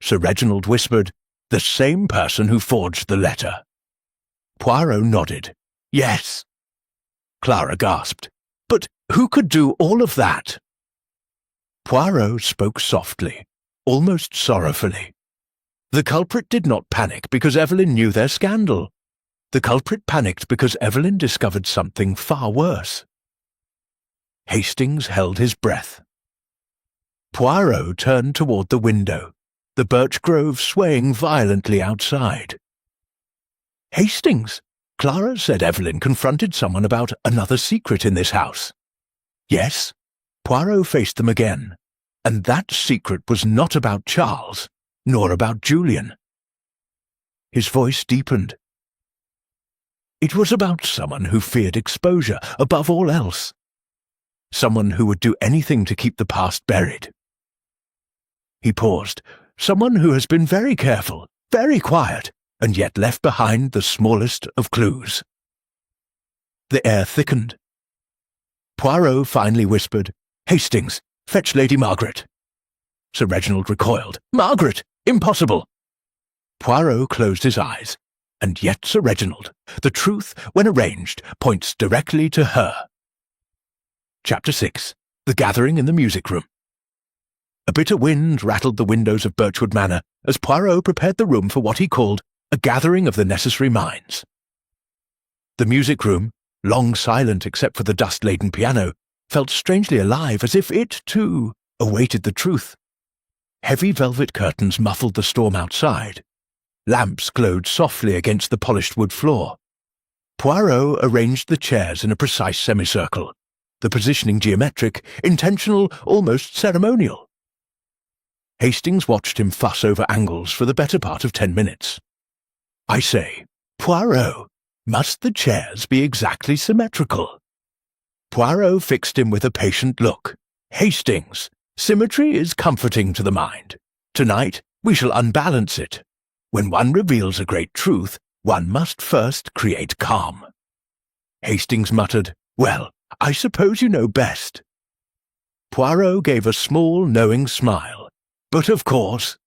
Sir Reginald whispered, the same person who forged the letter. Poirot nodded. Yes. Clara gasped. But who could do all of that? Poirot spoke softly, almost sorrowfully. The culprit did not panic because Evelyn knew their scandal. The culprit panicked because Evelyn discovered something far worse. Hastings held his breath. Poirot turned toward the window, the birch grove swaying violently outside. Hastings, Clara said Evelyn confronted someone about another secret in this house. Yes, Poirot faced them again, and that secret was not about Charles, nor about Julian. His voice deepened. It was about someone who feared exposure above all else. Someone who would do anything to keep the past buried. He paused. Someone who has been very careful, very quiet, and yet left behind the smallest of clues. The air thickened. Poirot finally whispered, Hastings, fetch Lady Margaret. Sir Reginald recoiled. Margaret! Impossible! Poirot closed his eyes. And yet, Sir Reginald, the truth, when arranged, points directly to her. Chapter 6. The Gathering in the Music Room. A bitter wind rattled the windows of Birchwood Manor as Poirot prepared the room for what he called a gathering of the necessary minds. The music room, long silent except for the dust-laden piano, felt strangely alive as if it, too, awaited the truth. Heavy velvet curtains muffled the storm outside. Lamps glowed softly against the polished wood floor. Poirot arranged the chairs in a precise semicircle, the positioning geometric, intentional, almost ceremonial. Hastings watched him fuss over angles for the better part of 10 minutes. "I say, Poirot, must the chairs be exactly symmetrical?" Poirot fixed him with a patient look. "Hastings, symmetry is comforting to the mind. Tonight we shall unbalance it. When one reveals a great truth, one must first create calm." Hastings muttered, "Well, I suppose you know best." Poirot gave a small, knowing smile. "But of course—"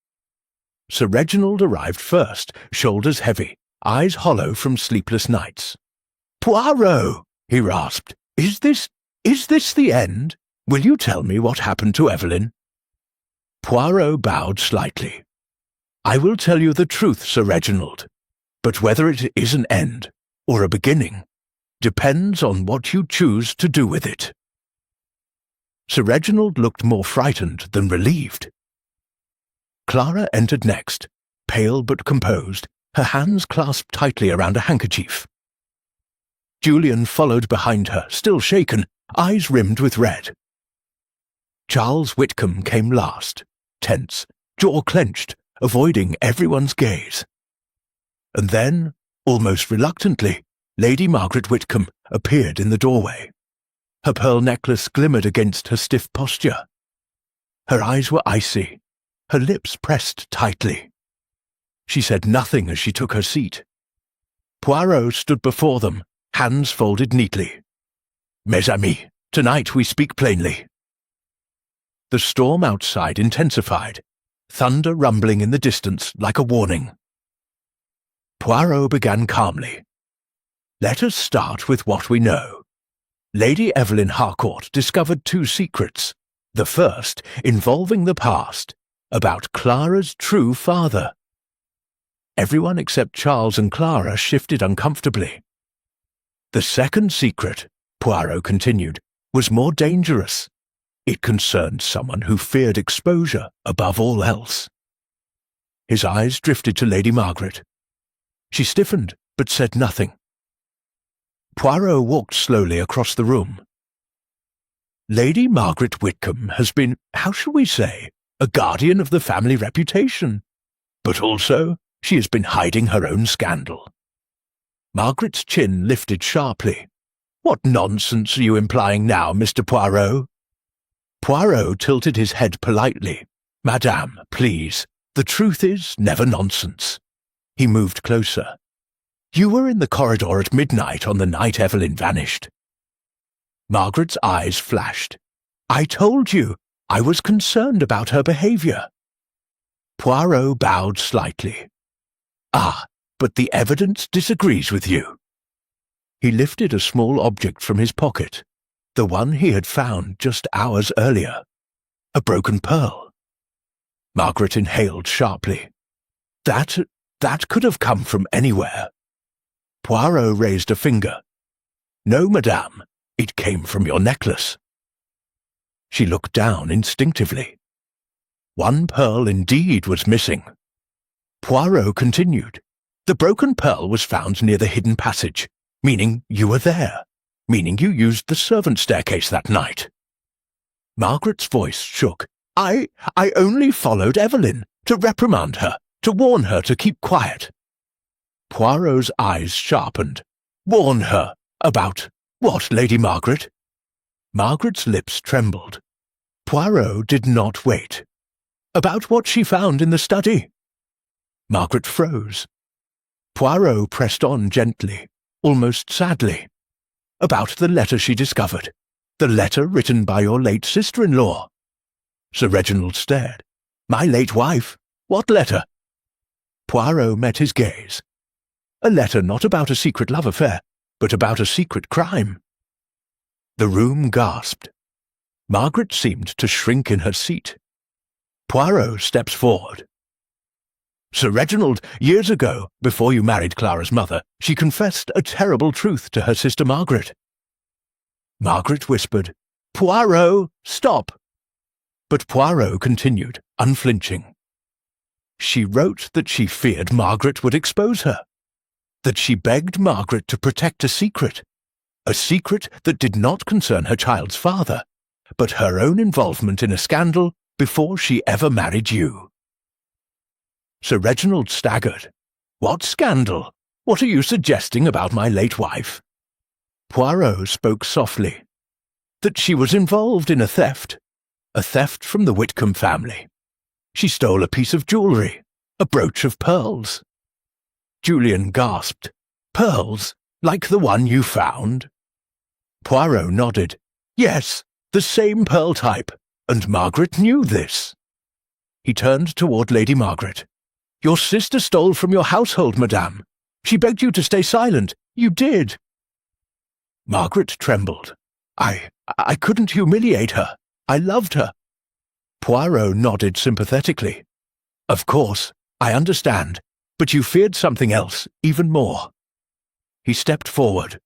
Sir Reginald arrived first, shoulders heavy, eyes hollow from sleepless nights. "Poirot," he rasped, Is this the end? Will you tell me what happened to Evelyn?" Poirot bowed slightly. "I will tell you the truth, Sir Reginald, but whether it is an end or a beginning depends on what you choose to do with it." Sir Reginald looked more frightened than relieved. Clara entered next, pale but composed, her hands clasped tightly around a handkerchief. Julian followed behind her, still shaken, eyes rimmed with red. Charles Whitcomb came last, tense, jaw clenched, avoiding everyone's gaze. And then, almost reluctantly, Lady Margaret Whitcomb appeared in the doorway. Her pearl necklace glimmered against her stiff posture. Her eyes were icy, her lips pressed tightly. She said nothing as she took her seat. Poirot stood before them, hands folded neatly. "Mes amis, tonight we speak plainly." The storm outside intensified, thunder rumbling in the distance like a warning. Poirot began calmly. "Let us start with what we know. Lady Evelyn Harcourt discovered 2 secrets, the first involving the past, about Clara's true father." Everyone except Charles and Clara shifted uncomfortably. "The second secret," Poirot continued, "was more dangerous. It concerned someone who feared exposure above all else." His eyes drifted to Lady Margaret. She stiffened, but said nothing. Poirot walked slowly across the room. "Lady Margaret Whitcomb has been, how shall we say, a guardian of the family reputation, but also she has been hiding her own scandal." Margaret's chin lifted sharply. "What nonsense are you implying now, Mr. Poirot?" Poirot tilted his head politely. "Madame, please, the truth is never nonsense." He moved closer. "You were in the corridor at midnight on the night Evelyn vanished." Margaret's eyes flashed. "I told you, I was concerned about her behaviour." Poirot bowed slightly. "Ah, but the evidence disagrees with you." He lifted a small object from his pocket, the one he had found just hours earlier. A broken pearl. Margaret inhaled sharply. That could have come from anywhere." Poirot raised a finger. "No, madame, it came from your necklace." She looked down instinctively. One pearl indeed was missing. Poirot continued. "The broken pearl was found near the hidden passage, meaning you were there, meaning you used the servant staircase that night." Margaret's voice shook. I only followed Evelyn, to reprimand her, to warn her to keep quiet." Poirot's eyes sharpened. "Warn her? About what, Lady Margaret?" Margaret's lips trembled. Poirot did not wait. "About what she found in the study." Margaret froze. Poirot pressed on gently, almost sadly. "About the letter she discovered, the letter written by your late sister-in-law." Sir Reginald stared. "My late wife? What letter?" Poirot met his gaze. "A letter not about a secret love affair, but about a secret crime." The room gasped. Margaret seemed to shrink in her seat. Poirot steps forward. "Sir Reginald, years ago, before you married Clara's mother, she confessed a terrible truth to her sister Margaret." Margaret whispered, "Poirot, stop!" But Poirot continued, unflinching. "She wrote that she feared Margaret would expose her, that she begged Margaret to protect a secret that did not concern her child's father, but her own involvement in a scandal before she ever married you." Sir Reginald staggered. "What scandal? What are you suggesting about my late wife?" Poirot spoke softly. "That she was involved in a theft from the Whitcomb family. She stole a piece of jewellery, a brooch of pearls." Julian gasped. "Pearls? Like the one you found?" Poirot nodded. "Yes, the same pearl type, and Margaret knew this." He turned toward Lady Margaret. "Your sister stole from your household, madame. She begged you to stay silent. You did." Margaret trembled. I couldn't humiliate her. I loved her." Poirot nodded sympathetically. "Of course, I understand, but you feared something else, even more." He stepped forward,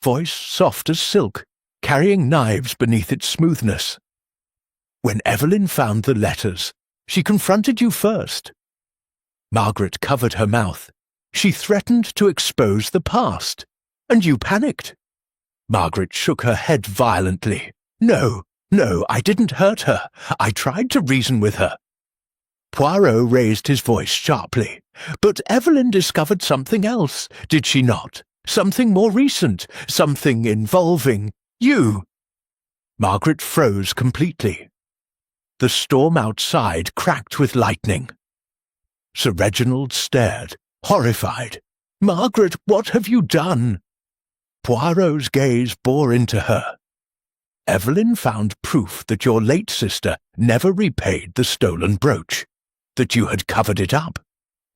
voice soft as silk, carrying knives beneath its smoothness. "When Evelyn found the letters, she confronted you first." Margaret covered her mouth. "She threatened to expose the past, and you panicked." Margaret shook her head violently. No, I didn't hurt her. I tried to reason with her." Poirot raised his voice sharply. "But Evelyn discovered something else, did she not? Something more recent, something involving you." Margaret froze completely. The storm outside cracked with lightning. Sir Reginald stared, horrified. "Margaret, what have you done?" Poirot's gaze bore into her. "Evelyn found proof that your late sister never repaid the stolen brooch, that you had covered it up,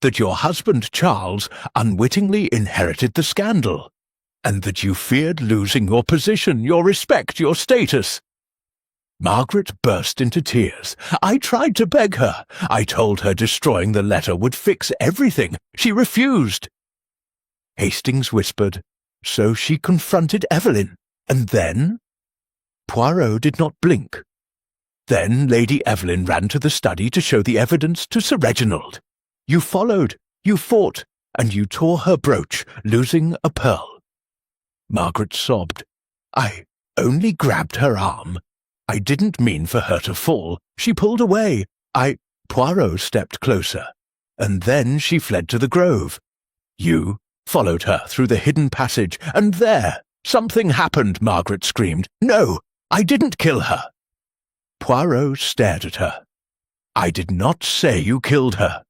that your husband Charles unwittingly inherited the scandal, and that you feared losing your position, your respect, your status." Margaret burst into tears. "I tried to beg her. I told her destroying the letter would fix everything. She refused." Hastings whispered, "So she confronted Evelyn, and then?" Poirot did not blink. "Then Lady Evelyn ran to the study to show the evidence to Sir Reginald. You followed, you fought, and you tore her brooch, losing a pearl." Margaret sobbed. "I only grabbed her arm. I didn't mean for her to fall. She pulled away. Poirot stepped closer, and then she fled to the grove. You followed her through the hidden passage, and there, something happened," Margaret screamed. "No, I didn't kill her." Poirot stared at her. "I did not say you killed her."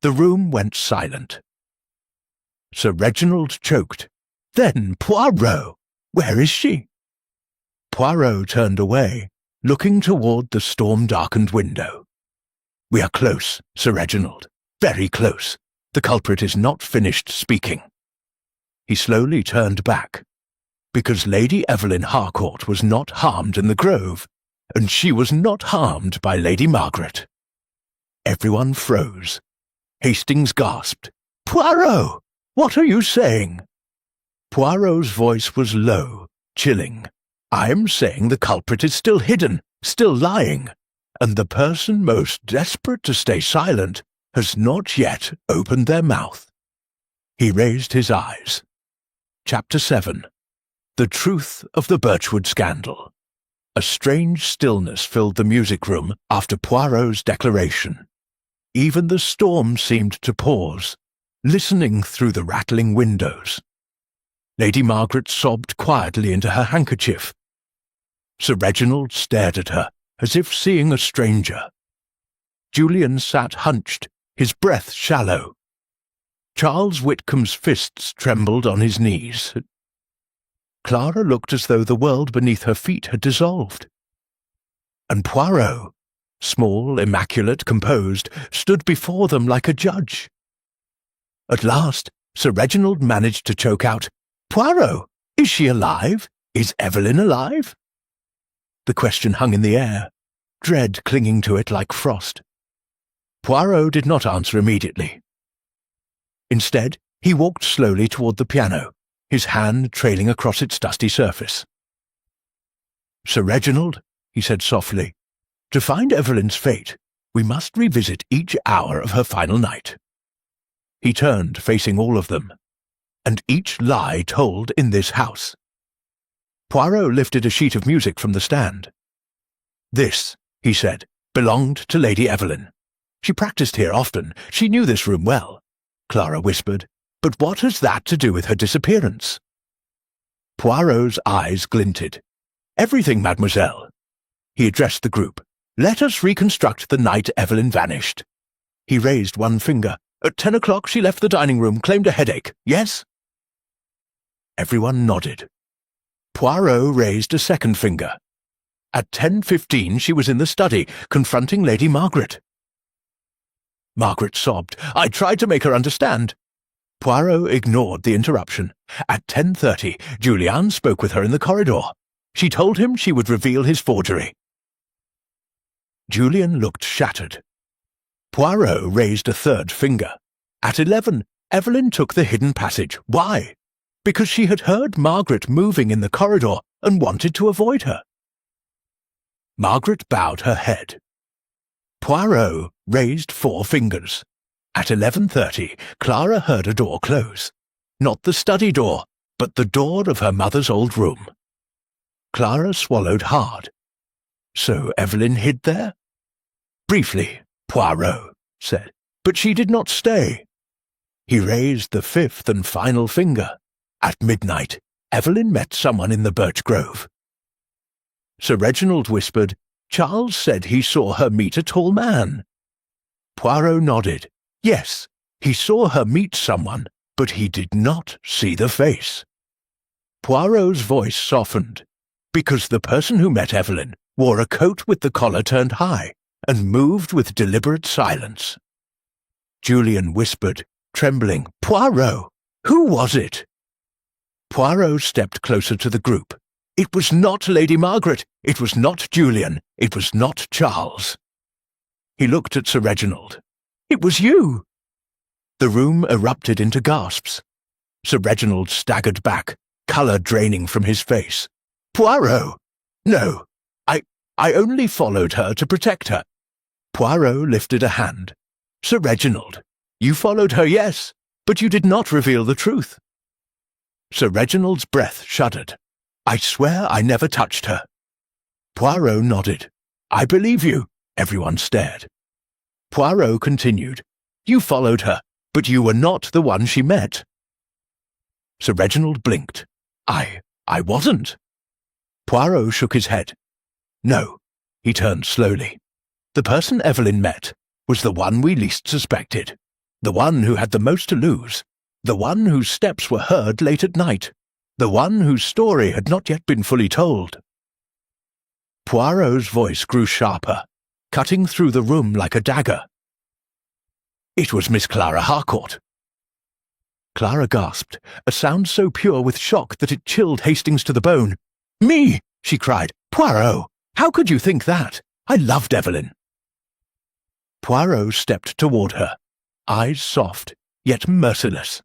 The room went silent. Sir Reginald choked. "Then, Poirot, where is she?" Poirot turned away, looking toward the storm-darkened window. "We are close, Sir Reginald, very close. The culprit is not finished speaking." He slowly turned back, because Lady Evelyn Harcourt was not harmed in the grove, and she was not harmed by Lady Margaret. Everyone froze. Hastings gasped. "Poirot, what are you saying?" Poirot's voice was low, chilling. "I am saying the culprit is still hidden, still lying, and the person most desperate to stay silent has not yet opened their mouth." He raised his eyes. Chapter 7. The Truth of the Birchwood Scandal. A strange stillness filled the music room after Poirot's declaration. Even the storm seemed to pause, listening through the rattling windows. Lady Margaret sobbed quietly into her handkerchief. Sir Reginald stared at her, as if seeing a stranger. Julian sat hunched, his breath shallow. Charles Whitcomb's fists trembled on his knees. Clara looked as though the world beneath her feet had dissolved. And Poirot, small, immaculate, composed, stood before them like a judge. At last, Sir Reginald managed to choke out, "Poirot, is she alive? Is Evelyn alive?" The question hung in the air, dread clinging to it like frost. Poirot did not answer immediately. Instead, he walked slowly toward the piano, his hand trailing across its dusty surface. "Sir Reginald," he said softly, "to find Evelyn's fate, we must revisit each hour of her final night." He turned, facing all of them. "And each lie told in this house." Poirot lifted a sheet of music from the stand. "This he said, belonged to Lady Evelyn. She practised here often. She knew this room well, Clara whispered. But what has that to do with her disappearance? Poirot's eyes glinted. Everything, mademoiselle. He addressed the group. Let us reconstruct the night Evelyn vanished. He raised one finger. At 10 o'clock she left the dining room, claimed a headache. Yes? Everyone nodded. Poirot raised a second finger. At 10:15 she was in the study, confronting Lady Margaret. Margaret sobbed. I tried to make her understand. Poirot ignored the interruption. At 10:30, Julian spoke with her in the corridor. She told him she would reveal his forgery. Julian looked shattered. Poirot raised a third finger. At 11, Evelyn took the hidden passage. Why? Because she had heard Margaret moving in the corridor and wanted to avoid her. Margaret bowed her head. Poirot raised 4 fingers. At 11:30, Clara heard a door close. Not the study door, but the door of her mother's old room. Clara swallowed hard. So Evelyn hid there? Briefly, Poirot said, but she did not stay. He raised the 5th and final finger. At midnight, Evelyn met someone in the birch grove. Sir Reginald whispered, Charles said he saw her meet a tall man. Poirot nodded. Yes, he saw her meet someone, but he did not see the face. Poirot's voice softened, because the person who met Evelyn wore a coat with the collar turned high and moved with deliberate silence. Julian whispered, trembling, Poirot, who was it? Poirot stepped closer to the group. It was not Lady Margaret. It was not Julian. It was not Charles. He looked at Sir Reginald. It was you! The room erupted into gasps. Sir Reginald staggered back, colour draining from his face. Poirot! No, I only followed her to protect her. Poirot lifted a hand. Sir Reginald, you followed her, yes, but you did not reveal the truth. Sir Reginald's breath shuddered. I swear I never touched her. Poirot nodded. I believe you. Everyone stared. Poirot continued. You followed her, but you were not the one she met. Sir Reginald blinked. I wasn't. Poirot shook his head. No, he turned slowly. The person Evelyn met was the one we least suspected, the one who had the most to lose, the one whose steps were heard late at night, the one whose story had not yet been fully told. Poirot's voice grew sharper, cutting through the room like a dagger. It was Miss Clara Harcourt. Clara gasped, a sound so pure with shock that it chilled Hastings to the bone. Me! She cried. Poirot! How could you think that? I loved Evelyn. Poirot stepped toward her, eyes soft, yet merciless.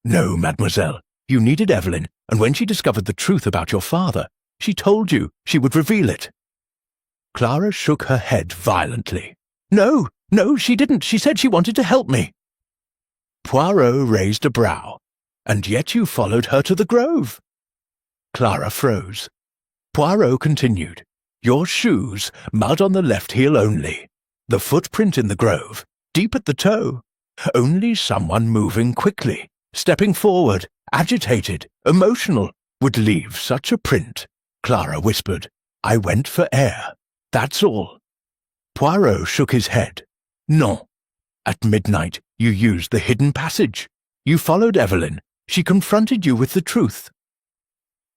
No, mademoiselle, you needed Evelyn, and when she discovered the truth about your father, she told you she would reveal it. Clara shook her head violently. No, she didn't. She said she wanted to help me. Poirot raised a brow. And yet you followed her to the grove. Clara froze. Poirot continued. Your shoes, mud on the left heel only. The footprint in the grove, deep at the toe. Only someone moving quickly, stepping forward, agitated, emotional, would leave such a print. Clara whispered. I went for air. That's all. Poirot shook his head. Non. At midnight, you used the hidden passage. You followed Evelyn. She confronted you with the truth.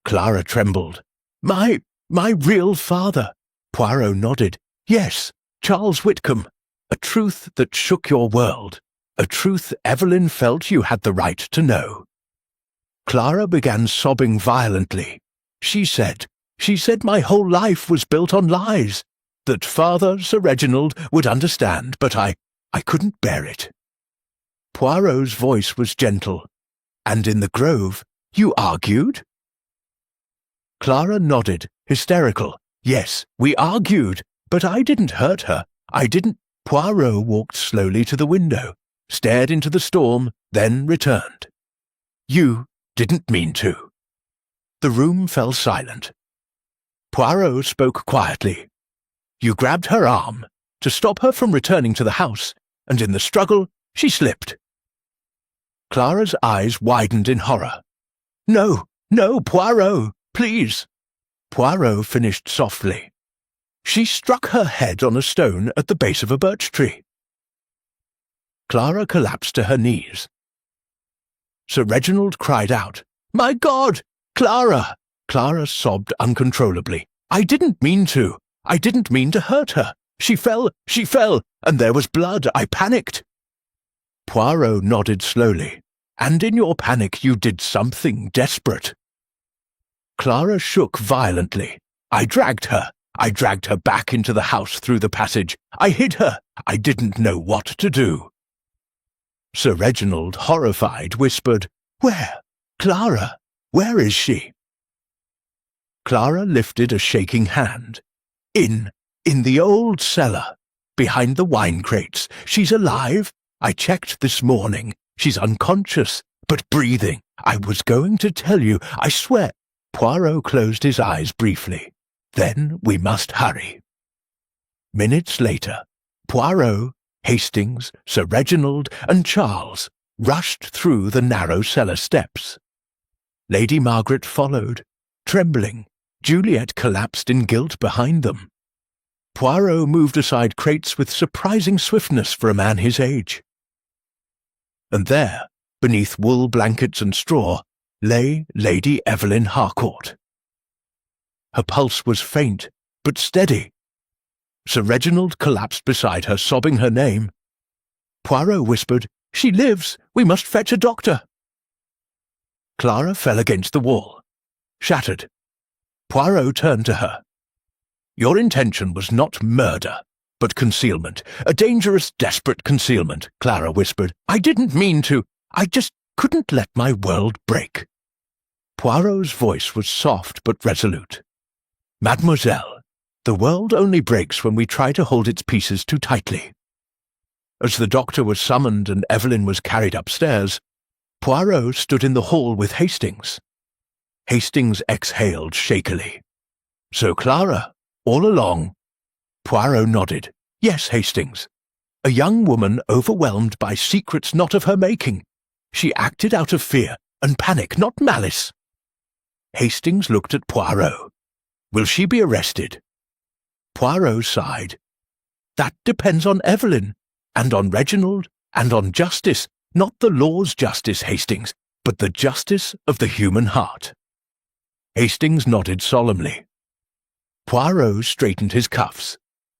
Clara trembled. My real father. Poirot nodded. Yes, Charles Whitcomb. A truth that shook your world. A truth Evelyn felt you had the right to know. Clara began sobbing violently. She said my whole life was built on lies. That Father, Sir Reginald, would understand, but I couldn't bear it. Poirot's voice was gentle. And in the grove, you argued? Clara nodded, hysterical. Yes, we argued, but I didn't hurt her. I didn't. Poirot walked slowly to the window, stared into the storm, then returned. You didn't mean to. The room fell silent. Poirot spoke quietly. You grabbed her arm to stop her from returning to the house, and in the struggle, she slipped. Clara's eyes widened in horror. No, no, Poirot, please. Poirot finished softly. She struck her head on a stone at the base of a birch tree. Clara collapsed to her knees. Sir Reginald cried out, My God, Clara! Clara sobbed uncontrollably. I didn't mean to. I didn't mean to hurt her. She fell, and there was blood. I panicked. Poirot nodded slowly. And in your panic you did something desperate. Clara shook violently. I dragged her. I dragged her back into the house through the passage. I hid her. I didn't know what to do. Sir Reginald, horrified, whispered, Where? Clara, where is she? Clara lifted a shaking hand. In the old cellar, behind the wine crates. She's alive. I checked this morning. She's unconscious, but breathing. I was going to tell you, I swear. Poirot closed his eyes briefly. Then we must hurry. Minutes later, Poirot, Hastings, Sir Reginald, and Charles rushed through the narrow cellar steps. Lady Margaret followed, trembling. Juliet collapsed in guilt behind them. Poirot moved aside crates with surprising swiftness for a man his age. And there, beneath wool blankets and straw, lay Lady Evelyn Harcourt. Her pulse was faint, but steady. Sir Reginald collapsed beside her, sobbing her name. Poirot whispered, She lives! We must fetch a doctor! Clara fell against the wall, shattered. Poirot turned to her. Your intention was not murder, but concealment. A dangerous, desperate concealment, Clara whispered. I didn't mean to. I just couldn't let my world break. Poirot's voice was soft but resolute. Mademoiselle, the world only breaks when we try to hold its pieces too tightly. As the doctor was summoned and Evelyn was carried upstairs, Poirot stood in the hall with Hastings. Hastings exhaled shakily. So Clara, all along? Poirot nodded. Yes, Hastings. A young woman overwhelmed by secrets not of her making. She acted out of fear and panic, not malice. Hastings looked at Poirot. Will she be arrested? Poirot sighed. That depends on Evelyn, and on Reginald, and on justice, not the law's justice, Hastings, but the justice of the human heart. Hastings nodded solemnly. Poirot straightened his cuffs.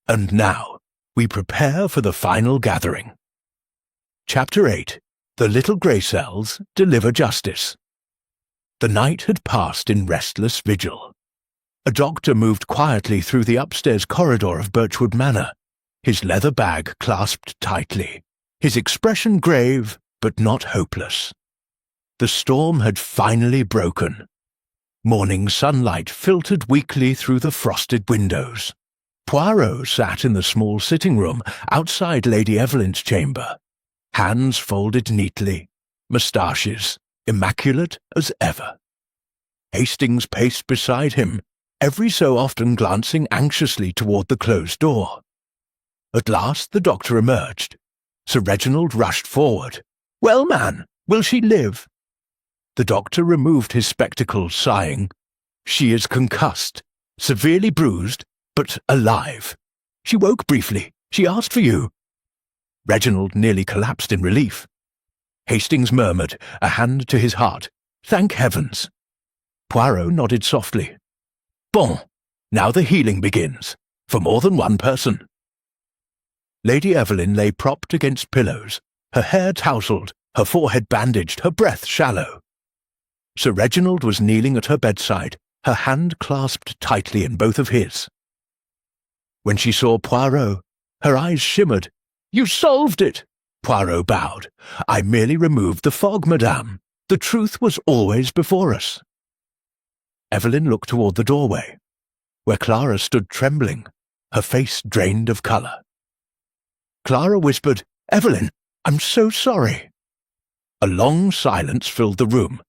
And now, we prepare for the final gathering. Chapter 8. The Little Grey Cells Deliver Justice. The night had passed in restless vigil. A doctor moved quietly through the upstairs corridor of Birchwood Manor, his leather bag clasped tightly, his expression grave but not hopeless. The storm had finally broken. Morning sunlight filtered weakly through the frosted windows. Poirot sat in the small sitting room outside Lady Evelyn's chamber, hands folded neatly, moustaches immaculate as ever. Hastings paced beside him, every so often glancing anxiously toward the closed door. At last the doctor emerged. Sir Reginald rushed forward. Well, man, will she live? The doctor removed his spectacles, sighing. She is concussed, severely bruised, but alive. She woke briefly. She asked for you. Reginald nearly collapsed in relief. Hastings murmured, a hand to his heart. Thank heavens. Poirot nodded softly. Bon, now the healing begins, for more than one person. Lady Evelyn lay propped against pillows, her hair tousled, her forehead bandaged, her breath shallow. Sir Reginald was kneeling at her bedside, her hand clasped tightly in both of his. When she saw Poirot, her eyes shimmered. You solved it! Poirot bowed. I merely removed the fog, madame. The truth was always before us. Evelyn looked toward the doorway, where Clara stood trembling, her face drained of colour. Clara whispered, Evelyn, I'm so sorry. A long silence filled the room,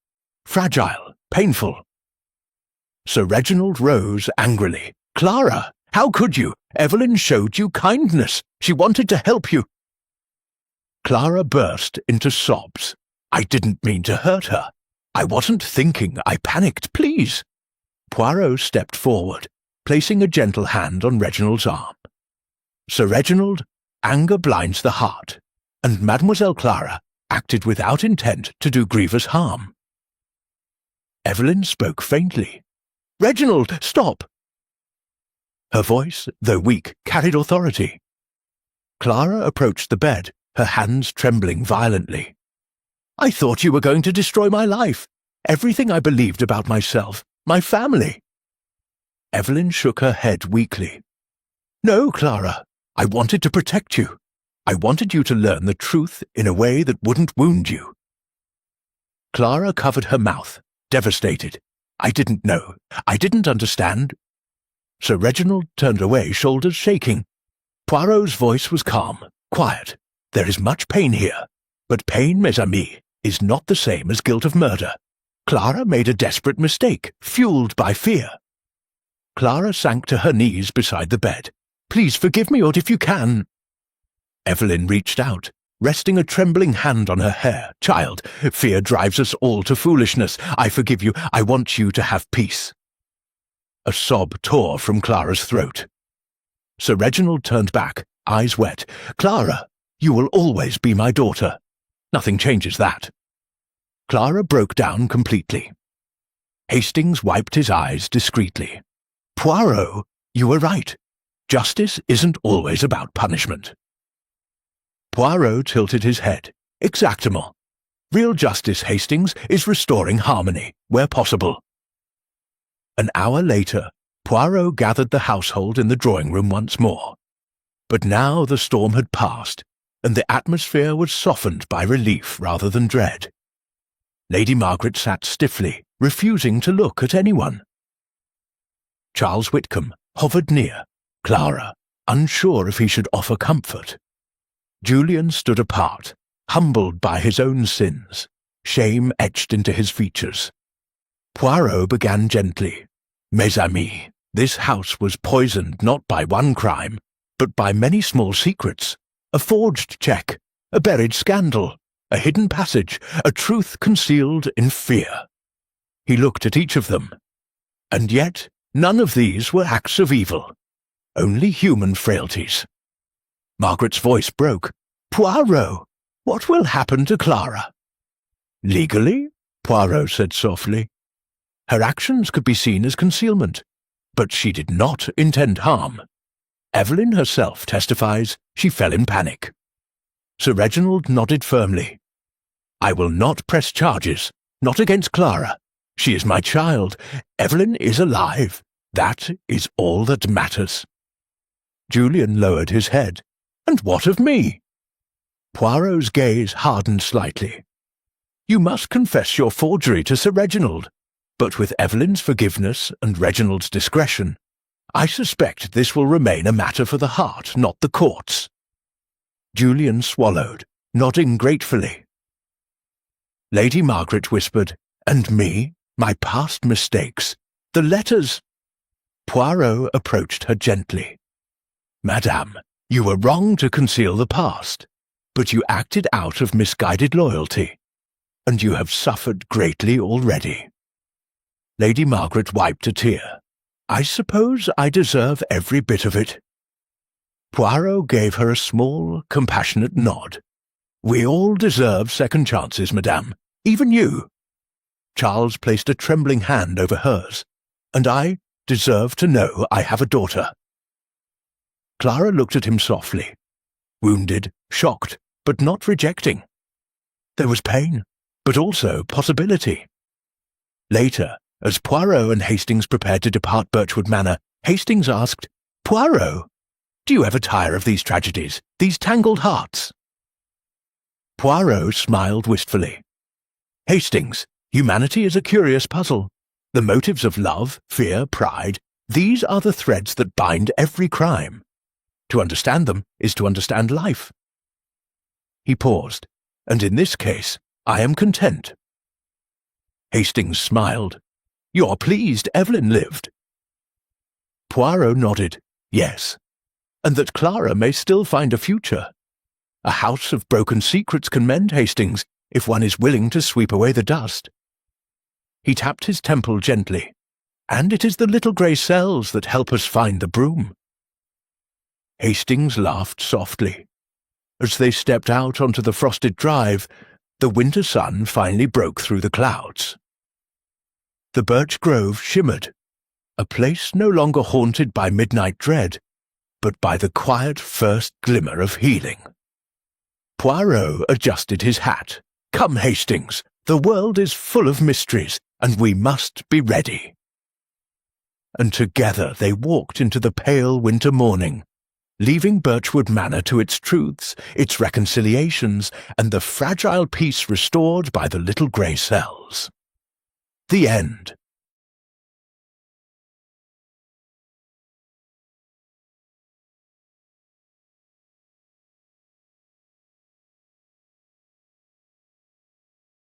fragile, painful. Sir Reginald rose angrily. Clara, how could you? Evelyn showed you kindness. She wanted to help you." Clara burst into sobs. "I didn't mean to hurt her. I wasn't thinking. I panicked. Please." Poirot stepped forward, placing a gentle hand on Reginald's arm. "Sir Reginald, anger blinds the heart, and Mademoiselle Clara acted without intent to do grievous harm." Evelyn spoke faintly. "Reginald, stop!" Her voice, though weak, carried authority. Clara approached the bed, her hands trembling violently. "I thought you were going to destroy my life, everything I believed about myself, my family." Evelyn shook her head weakly. "No, Clara, I wanted to protect you. I wanted you to learn the truth in a way that wouldn't wound you." Clara covered her mouth, devastated. "I didn't know. I didn't understand." Sir Reginald turned away, shoulders shaking. Poirot's voice was calm, quiet. "There is much pain here, but pain, mes amis, is not the same as guilt of murder. Clara made a desperate mistake, fueled by fear." Clara sank to her knees beside the bed. "Please forgive me, or if you can—" Evelyn reached out, resting a trembling hand on her hair. "Child, fear drives us all to foolishness. I forgive you. I want you to have peace." A sob tore from Clara's throat. Sir Reginald turned back, eyes wet. "Clara, you will always be my daughter. Nothing changes that." Clara broke down completely. Hastings wiped his eyes discreetly. "Poirot, you were right. Justice isn't always about punishment." Poirot tilted his head. "Exactement. Real justice, Hastings, is restoring harmony, where possible." An hour later, Poirot gathered the household in the drawing-room once more. But now the storm had passed, and the atmosphere was softened by relief rather than dread. Lady Margaret sat stiffly, refusing to look at anyone. Charles Whitcomb hovered near, Clara, unsure if he should offer comfort. Julian stood apart, humbled by his own sins, shame etched into his features. Poirot began gently. "Mes amis, this house was poisoned not by one crime, but by many small secrets. A forged cheque, a buried scandal, a hidden passage, a truth concealed in fear." He looked at each of them. "And yet none of these were acts of evil, only human frailties." Margaret's voice broke. "Poirot, what will happen to Clara?" "Legally," Poirot said softly, "her actions could be seen as concealment, but she did not intend harm. Evelyn herself testifies she fell in panic." Sir Reginald nodded firmly. "I will not press charges, not against Clara. She is my child. Evelyn is alive. That is all that matters." Julian lowered his head. "And what of me?" Poirot's gaze hardened slightly. "You must confess your forgery to Sir Reginald, but with Evelyn's forgiveness and Reginald's discretion, I suspect this will remain a matter for the heart, not the courts." Julian swallowed, nodding gratefully. Lady Margaret whispered, "And me? My past mistakes? The letters?" Poirot approached her gently. "Madame, you were wrong to conceal the past, but you acted out of misguided loyalty, and you have suffered greatly already." Lady Margaret wiped a tear. "I suppose I deserve every bit of it." Poirot gave her a small, compassionate nod. "We all deserve second chances, madame, even you." Charles placed a trembling hand over hers. "And I deserve to know I have a daughter." Clara looked at him softly, wounded, shocked, but not rejecting. There was pain, but also possibility. Later, as Poirot and Hastings prepared to depart Birchwood Manor, Hastings asked, "Poirot, do you ever tire of these tragedies, these tangled hearts?" Poirot smiled wistfully. "Hastings, humanity is a curious puzzle. The motives of love, fear, pride, these are the threads that bind every crime. To understand them is to understand life." He paused, "And in this case, I am content." Hastings smiled. "You're pleased Evelyn lived?" Poirot nodded. "Yes. and that Clara may still find a future. A house of broken secrets can mend Hastings if one is willing to sweep away the dust. He tapped his temple gently, and it is the little grey cells that help us find the broom. Hastings laughed softly. As they stepped out onto the frosted drive, the winter sun finally broke through the clouds. The birch grove shimmered, a place no longer haunted by midnight dread, but by the quiet first glimmer of healing. Poirot adjusted his hat. "Come, Hastings, the world is full of mysteries, and we must be ready." And together they walked into the pale winter morning, leaving Birchwood Manor to its truths, its reconciliations, and the fragile peace restored by the little grey cells. The end.